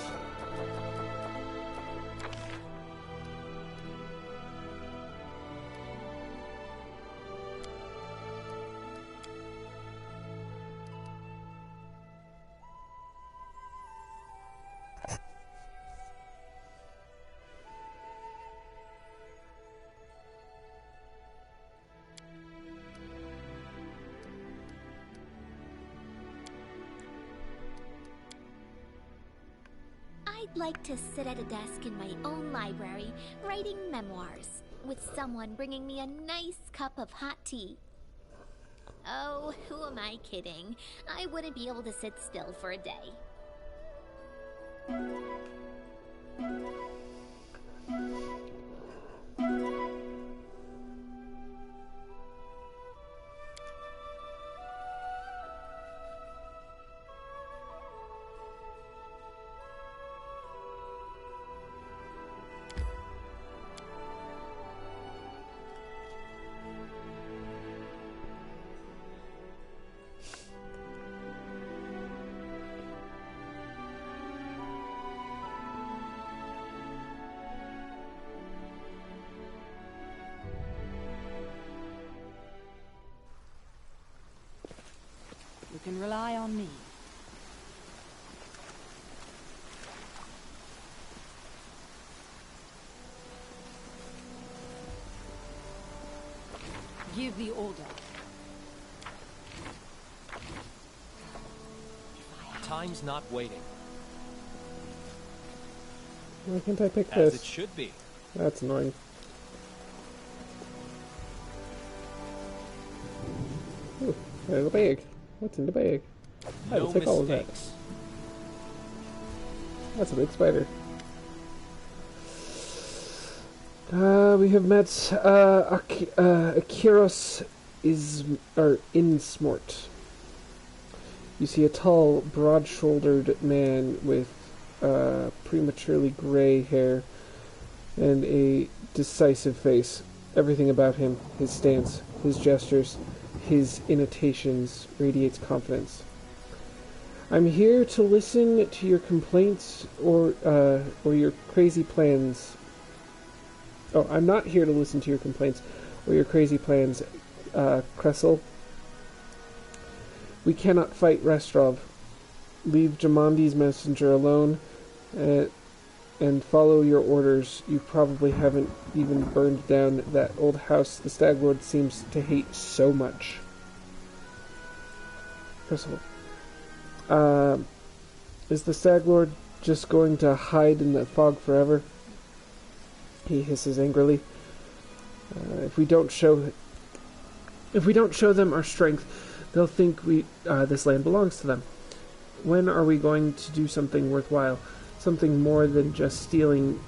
I'd like to sit at a desk in my own library, writing memoirs, with someone bringing me a nice cup of hot tea. Oh, who am I kidding? I wouldn't be able to sit still for a day. You can rely on me. Give the order. Time's not waiting. Why can't I pick As this? it should be. That's annoying. Ooh, there's a bag. What's in the bag? I will No take all of that. mistakes. That's a big spider. We have met Akiros Insmort. You see a tall, broad-shouldered man with prematurely gray hair and a decisive face. Everything about him, his stance, his gestures, his intonations radiates confidence. I'm here to listen to your complaints or your crazy plans. Oh, I'm not here to listen to your complaints or your crazy plans, Kressel. We cannot fight Restrov. Leave Jamandi's messenger alone and follow your orders. You probably haven't even burned down that old house the Stag Lord seems to hate so much. Kressel. Is the Stag Lord just going to hide in the fog forever? He hisses angrily. If we don't show them our strength, they'll think this land belongs to them. When are we going to do something worthwhile? Something more than just stealing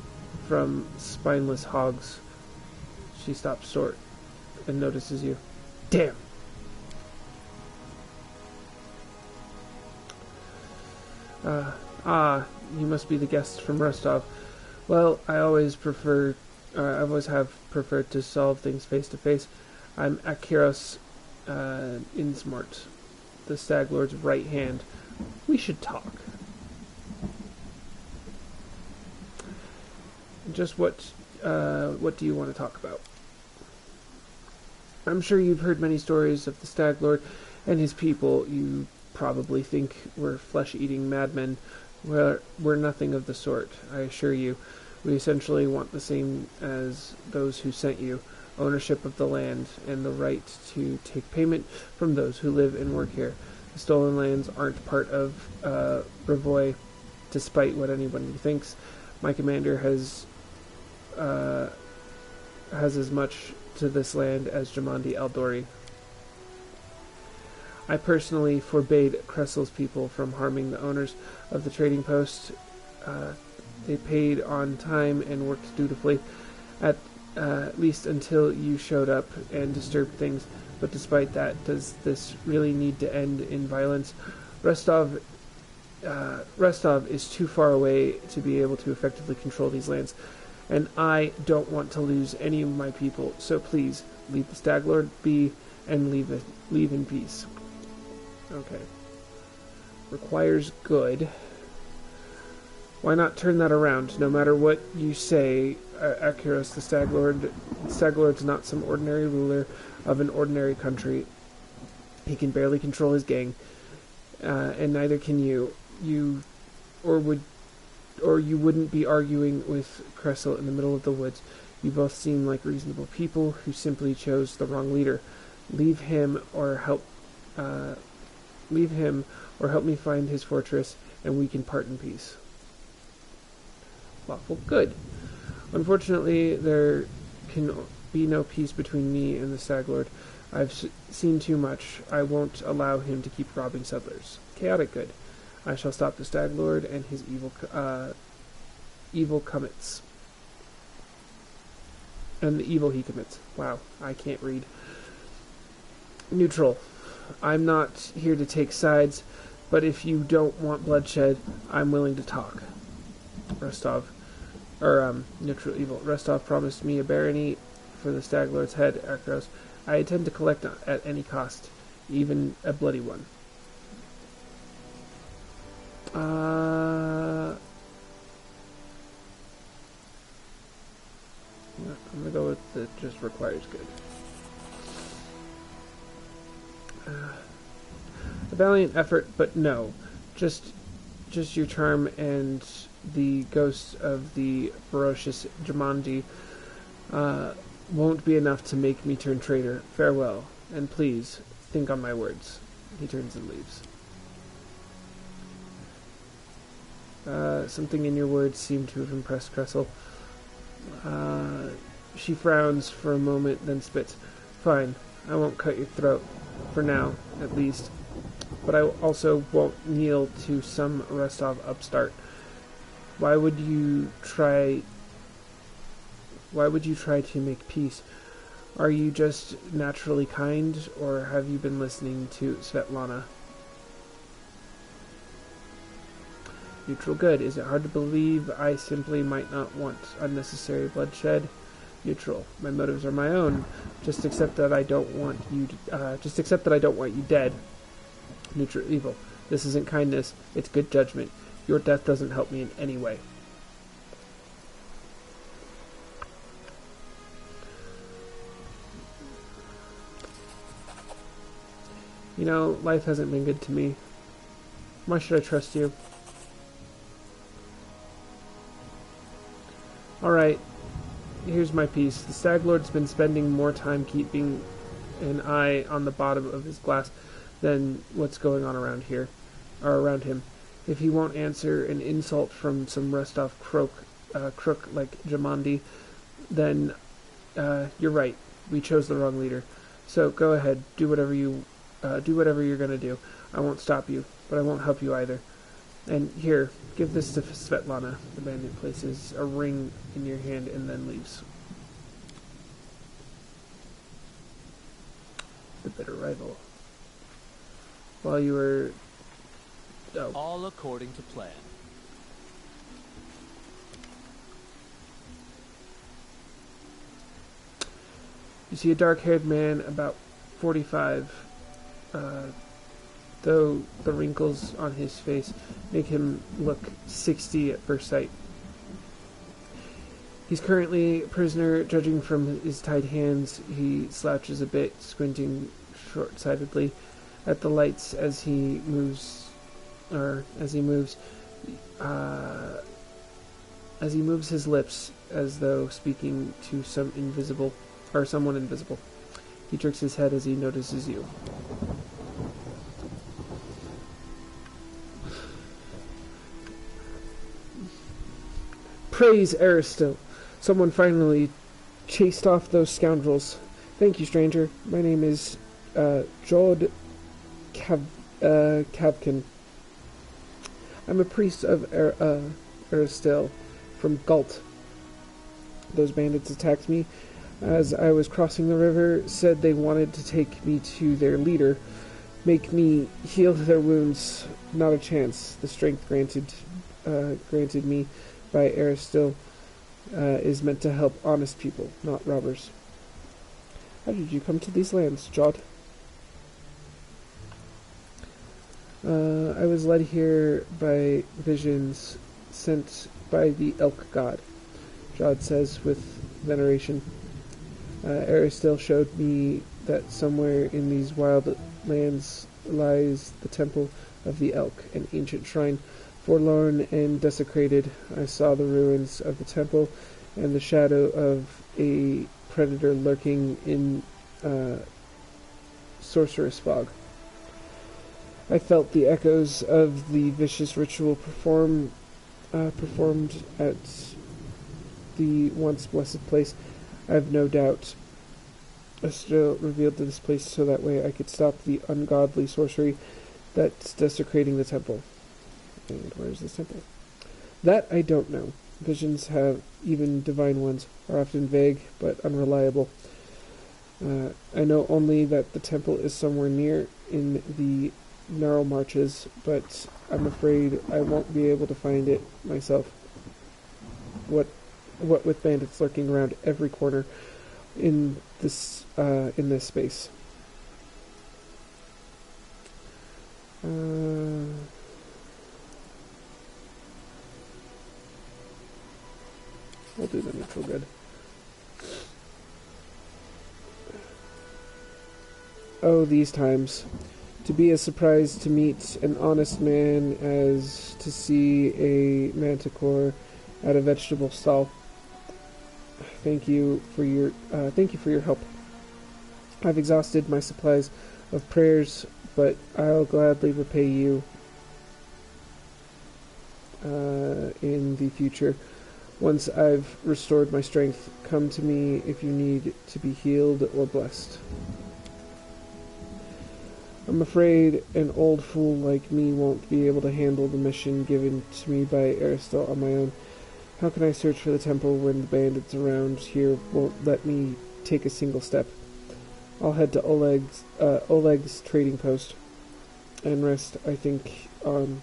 from spineless hogs. She stops short and notices you. Damn! You must be the guests from Rostov. Well, I always have preferred to solve things face to face. I'm Akiros Insmort, the Stag Lord's right hand. We should talk. Just what do you want to talk about? I'm sure you've heard many stories of the Stag Lord and his people. You probably think we're flesh-eating madmen. We're nothing of the sort, I assure you. We essentially want the same as those who sent you, ownership of the land and the right to take payment from those who live and work here. The stolen lands aren't part of Brevoy, despite what anyone thinks. My commander has as much to this land as Jamandi Eldori. I personally forbade Kressel's people from harming the owners of the trading post. They paid on time and worked dutifully, at least until you showed up and disturbed things. But despite that, does this really need to end in violence? Rostov is too far away to be able to effectively control these lands, and I don't want to lose any of my people. So please, leave the Stag Lord be and leave in peace. Okay. Requires good. Why not turn that around? No matter what you say, Akiros, the Stag Lord's not some ordinary ruler of an ordinary country. He can barely control his gang, and neither can you. You wouldn't be arguing with Kressel in the middle of the woods. You both seem like reasonable people who simply chose the wrong leader. Leave him or help me find his fortress, and we can part in peace. Lawful good. Unfortunately, there can be no peace between me and the Stag Lord. I've seen too much. I won't allow him to keep robbing settlers. Chaotic good. I shall stop the Stag Lord and his evil commits. And the evil he commits. Wow, I can't read. Neutral. I'm not here to take sides, but if you don't want bloodshed, I'm willing to talk. Neutral evil. Rostov promised me a barony for the Stag Lord's head, Akros. I intend to collect at any cost, even a bloody one. I'm gonna go with the just requires good. A valiant effort, but no. Just your charm and the ghost of the ferocious Jamandi won't be enough to make me turn traitor. Farewell, and please, think on my words. He turns and leaves. Something in your words seemed to have impressed Kressel. She frowns for a moment, then spits. Fine, I won't cut your throat. For now, at least. But I also won't kneel to some Rostov upstart. Why would you try to make peace? Are you just naturally kind, or have you been listening to Svetlana? Neutral good. Is it hard to believe I simply might not want unnecessary bloodshed? Neutral. My motives are my own. Just accept that I don't want you dead. Neutral evil. This isn't kindness, it's good judgment. Your death doesn't help me in any way. You know, life hasn't been good to me. Why should I trust you? Alright, here's my piece. The Stag Lord's been spending more time keeping an eye on the bottom of his glass than what's going on around here, or around him. If he won't answer an insult from some Rostov crook like Jamandi, then you're right. We chose the wrong leader. So go ahead, do whatever you're gonna do. I won't stop you, but I won't help you either. And here, give this to Svetlana. The bandit places a ring in your hand and then leaves. The bitter rival. While you were... Oh. All according to plan. You see a dark-haired man, about 45, though the wrinkles on his face make him look 60 at first sight. He's currently a prisoner. Judging from his tied hands, he slouches a bit, squinting short-sightedly at the lights as he moves his lips as though speaking to someone invisible. He jerks his head as he notices you. Praise Aristil. Someone finally chased off those scoundrels. Thank you, stranger. My name is Jod Kavkin. I'm a priest of Aristil from Galt. Those bandits attacked me as I was crossing the river, said they wanted to take me to their leader, make me heal their wounds. Not a chance. The strength granted me by Aristil is meant to help honest people, not robbers. How did you come to these lands, Jod? I was led here by visions sent by the elk god, Jod says with veneration. Aristil showed me that somewhere in these wild lands lies the temple of the elk, an ancient shrine, forlorn and desecrated. I saw the ruins of the temple and the shadow of a predator lurking in sorcerous fog. I felt the echoes of the vicious ritual performed at the once blessed place. I have no doubt Astrill revealed this place so that way I could stop the ungodly sorcery that's desecrating the temple. And where is this temple? That I don't know. Visions have, even divine ones, are often vague but unreliable. I know only that the temple is somewhere near in the narrow marches, but I'm afraid I won't be able to find it myself. What with bandits lurking around every corner in this space. We'll do the neutral good. Oh, these times. To be as surprised to meet an honest man as to see a manticore at a vegetable stall. Thank you for your help. I've exhausted my supplies of prayers, but I'll gladly repay you in the future. Once I've restored my strength, come to me if you need to be healed or blessed. I'm afraid an old fool like me won't be able to handle the mission given to me by Aristil on my own. How can I search for the temple when the bandits around here won't let me take a single step? I'll head to Oleg's trading post and rest. I think on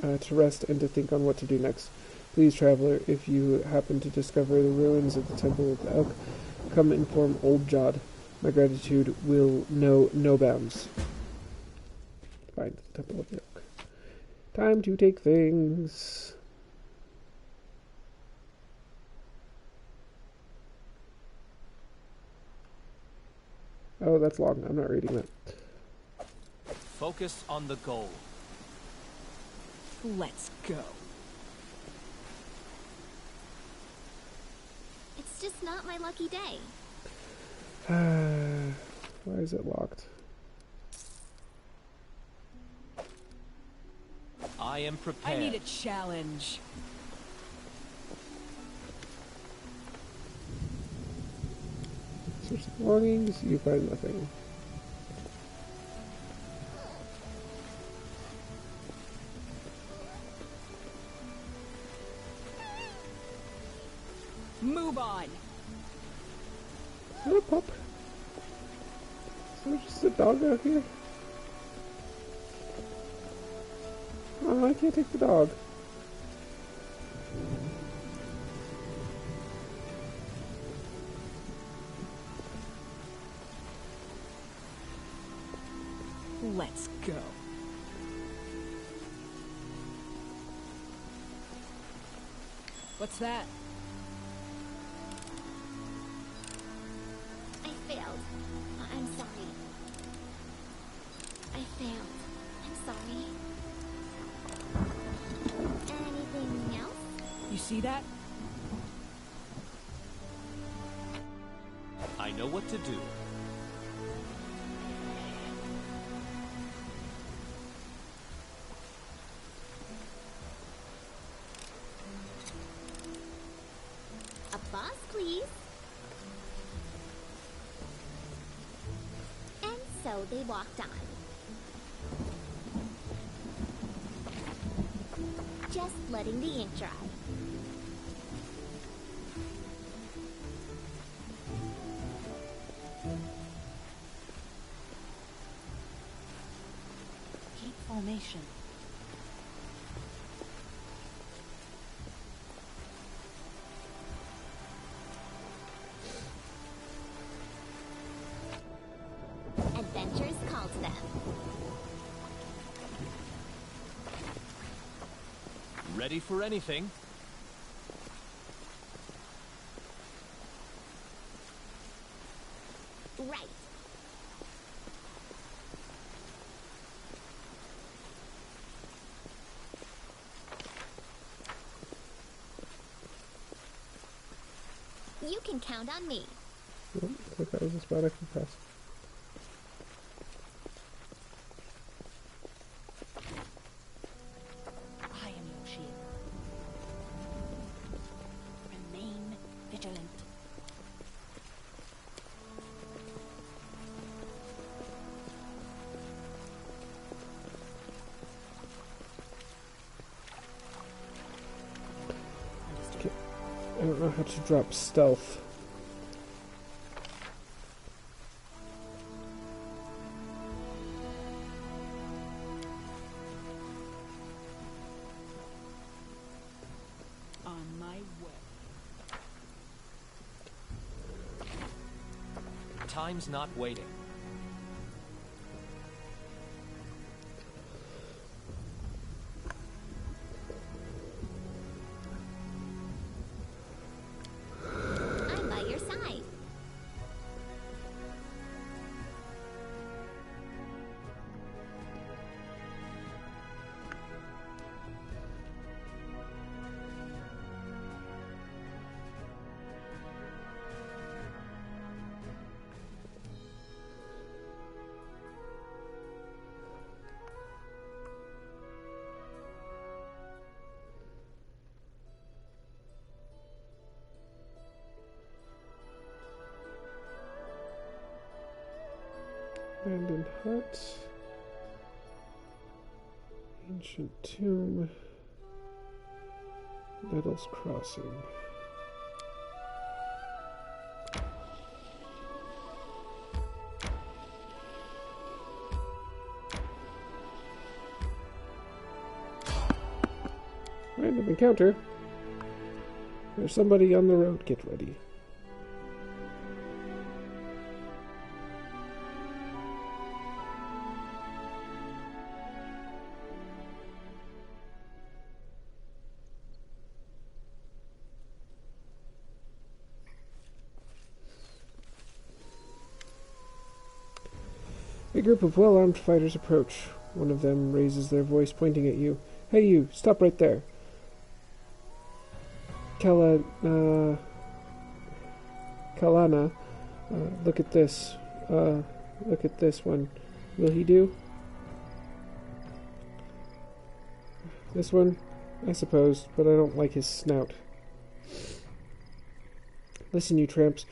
to rest and to think on what to do next. Please, traveler, if you happen to discover the ruins of the Temple of the Elk, come inform old Jod. My gratitude will know no bounds. Find the Temple of the Elk. Time to take things. Oh, that's long. I'm not reading that. Focus on the goal. Let's go. It's just not my lucky day. Why is it locked? I am prepared. I need a challenge. Search belongings, you find nothing. Move on. Is that a pup? Is there just a dog out here? Oh, I can't take the dog. Let's go. What's that? I failed. I'm sorry. I failed. I'm sorry. Anything else? You see that? I know what to do. Applause, please. And so they walked on. Just letting the ink dry. Keep formation. Adventures call to them. Ready for anything? Right. You can count on me. Oh, I thought that was a spot I could press. I am your shield. Remain vigilant. Understood. I don't know how to drop stealth. On my way. Time's not waiting. I'm by your side. Abandoned hut. Ancient tomb. Nettles Crossing. Random encounter. There's somebody on the road. Get ready. A group of well-armed fighters approach. One of them raises their voice, pointing at you. Hey you, stop right there. Kalana, look at this. Look at this one. Will he do? This one? I suppose, but I don't like his snout. Listen, you tramps.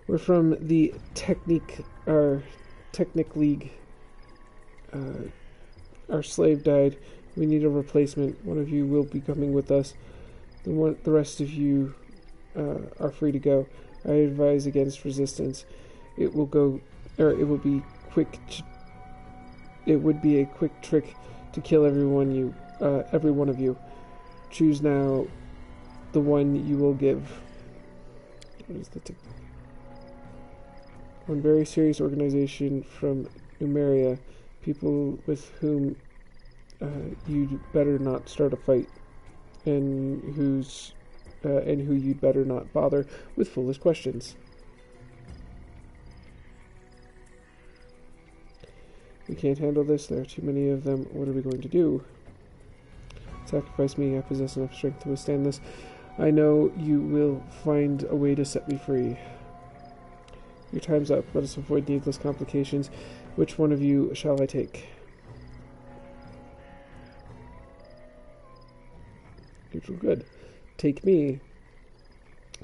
We're from the Technic League. Our slave died. We need a replacement. One of you will be coming with us. The rest of you are free to go. I advise against resistance. It will go, or it will be quick. It would be a quick trick to kill every one of you. Choose now the one you will give. What is the one very serious organization from Numeria, people with whom you'd better not start a fight, and who you'd better not bother with foolish questions. We can't handle this. There are too many of them. What are we going to do? Sacrifice me. I possess enough strength to withstand this. I know you will find a way to set me free. Your time's up. Let us avoid needless complications. Which one of you shall I take? Neutral good. Take me.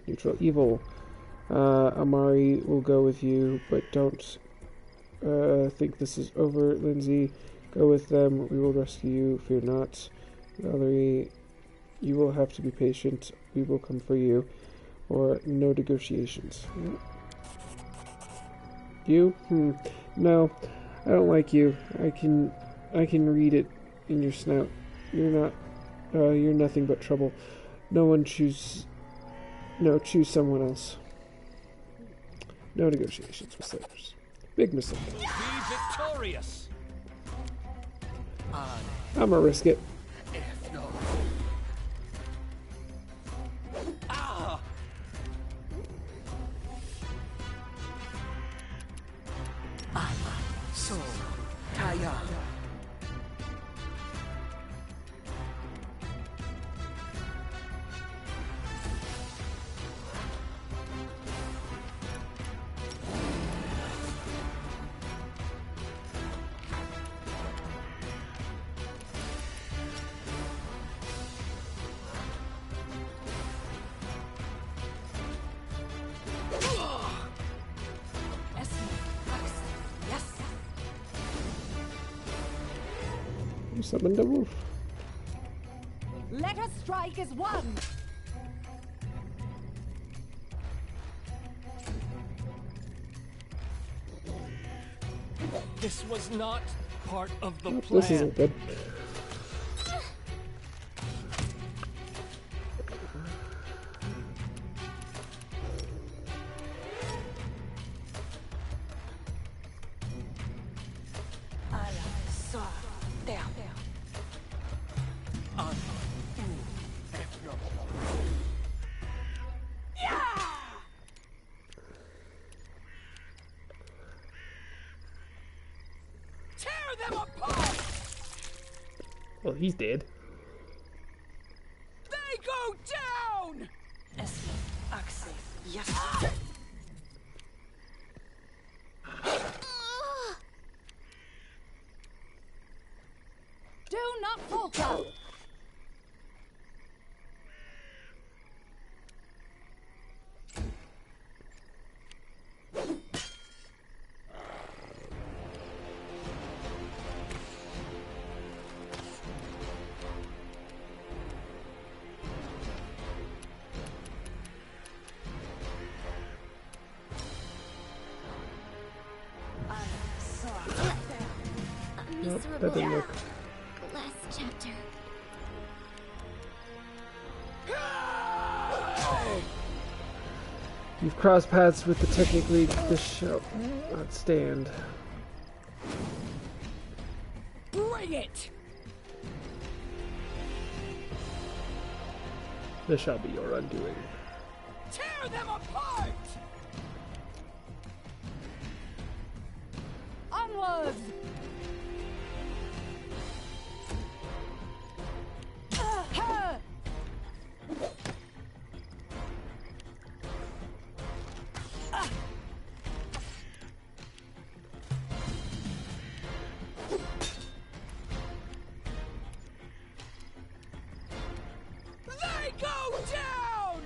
Neutral evil. Amari will go with you, but don't think this is over. Lindsay, go with them. We will rescue you. Fear not. Valerie, you will have to be patient. We will come for you. Or no negotiations. You? No, I don't like you. I can read it in your snout. You're nothing but trouble. Choose someone else. No negotiations with slavers. Big mistake. Be victorious. I'm gonna risk it. So, Kaya. You summoned the wolf. Let us strike as one! This was not part of the plan. This isn't good. Well, he's dead. They go down! Yes. Do not falter! Nope, that didn't work. Last chapter. You've crossed paths with the Technic League. This shall not stand. Bring it! This shall be your undoing. Tear them apart! Onwards! They go down!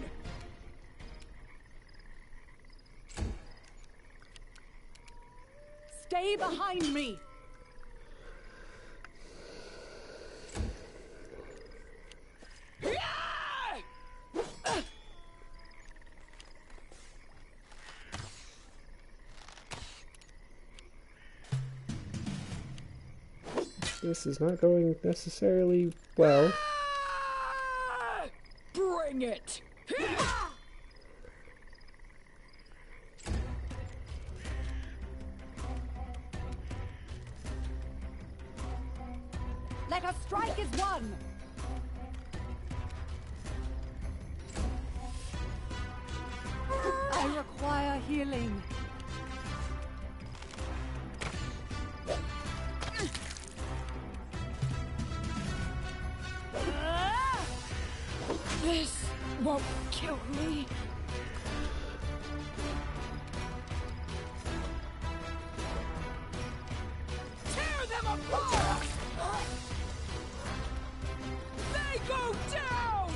Stay behind me! This is not going necessarily well. Ah! Bring it! Let us strike as one! I require healing. This won't kill me. Tear them apart! They go down!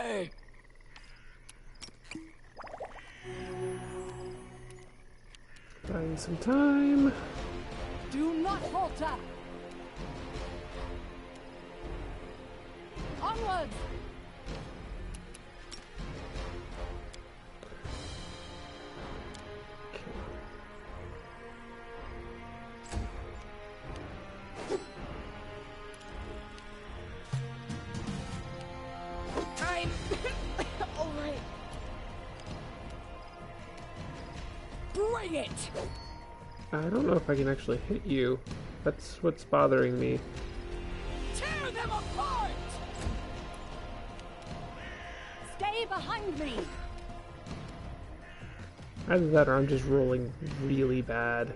Hey! Buying some time. Do not falter! Onwards! I'm alright. Bring it! I don't know if I can actually hit you. That's what's bothering me. Tear them apart! Stay behind me! Either that or I'm just rolling really bad.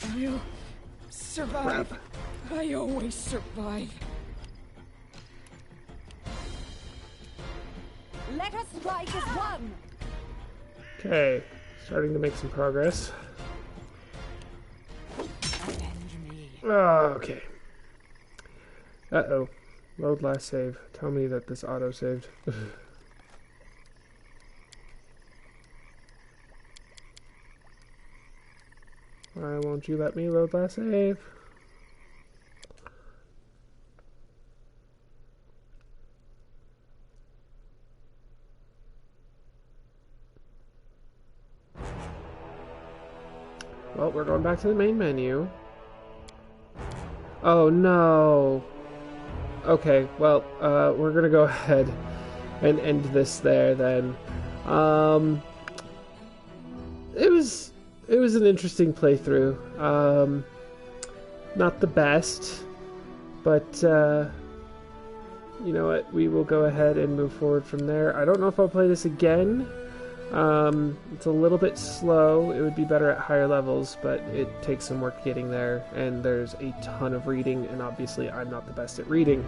I'll survive. I always survive. Let us strike as one! Okay, starting to make some progress. Avenge me. Okay. Uh-oh. Load last save. Tell me that this auto-saved. Why won't you let me load last save? Well, we're going back to the main menu. Oh no. Okay, well, we're gonna go ahead and end this there then. It was an interesting playthrough. Not the best, but you know what? We will go ahead and move forward from there. I don't know if I'll play this again. It's a little bit slow. It would be better at higher levels, but it takes some work getting there, and there's a ton of reading, and obviously I'm not the best at reading.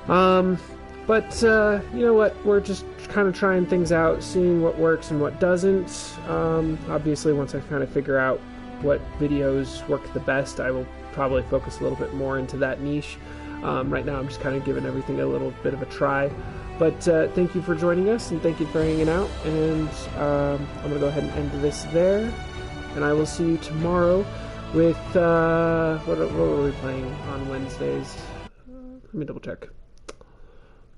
But you know what? We're just kind of trying things out, seeing what works and what doesn't. Obviously, once I kind of figure out what videos work the best, I will probably focus a little bit more into that niche. Right now, I'm just kind of giving everything a little bit of a try. But thank you for joining us, and thank you for hanging out. And I'm going to go ahead and end this there. And I will see you tomorrow with... what are we playing on Wednesdays? Let me double check.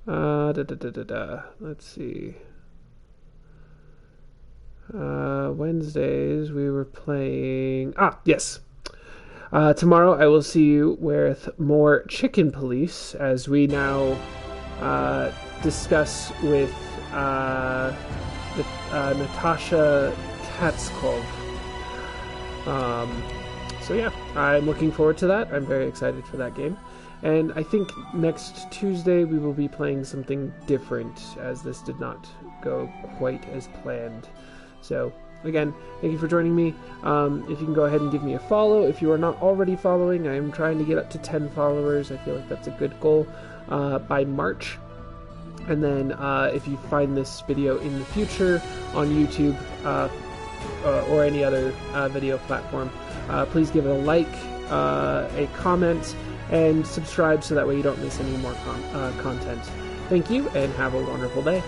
Let's see. Wednesdays we were playing... yes. Tomorrow I will see you with more Chicken Police as we now discuss with Natasha Katskov. So yeah, I'm looking forward to that. I'm very excited for that game. And I think next Tuesday we will be playing something different, as this did not go quite as planned. So, again, thank you for joining me. If you can go ahead and give me a follow. If you are not already following, I am trying to get up to 10 followers. I feel like that's a good goal by March. And then if you find this video in the future on YouTube or any other video platform, please give it a like, a comment, and subscribe so that way you don't miss any more content. Thank you, and have a wonderful day.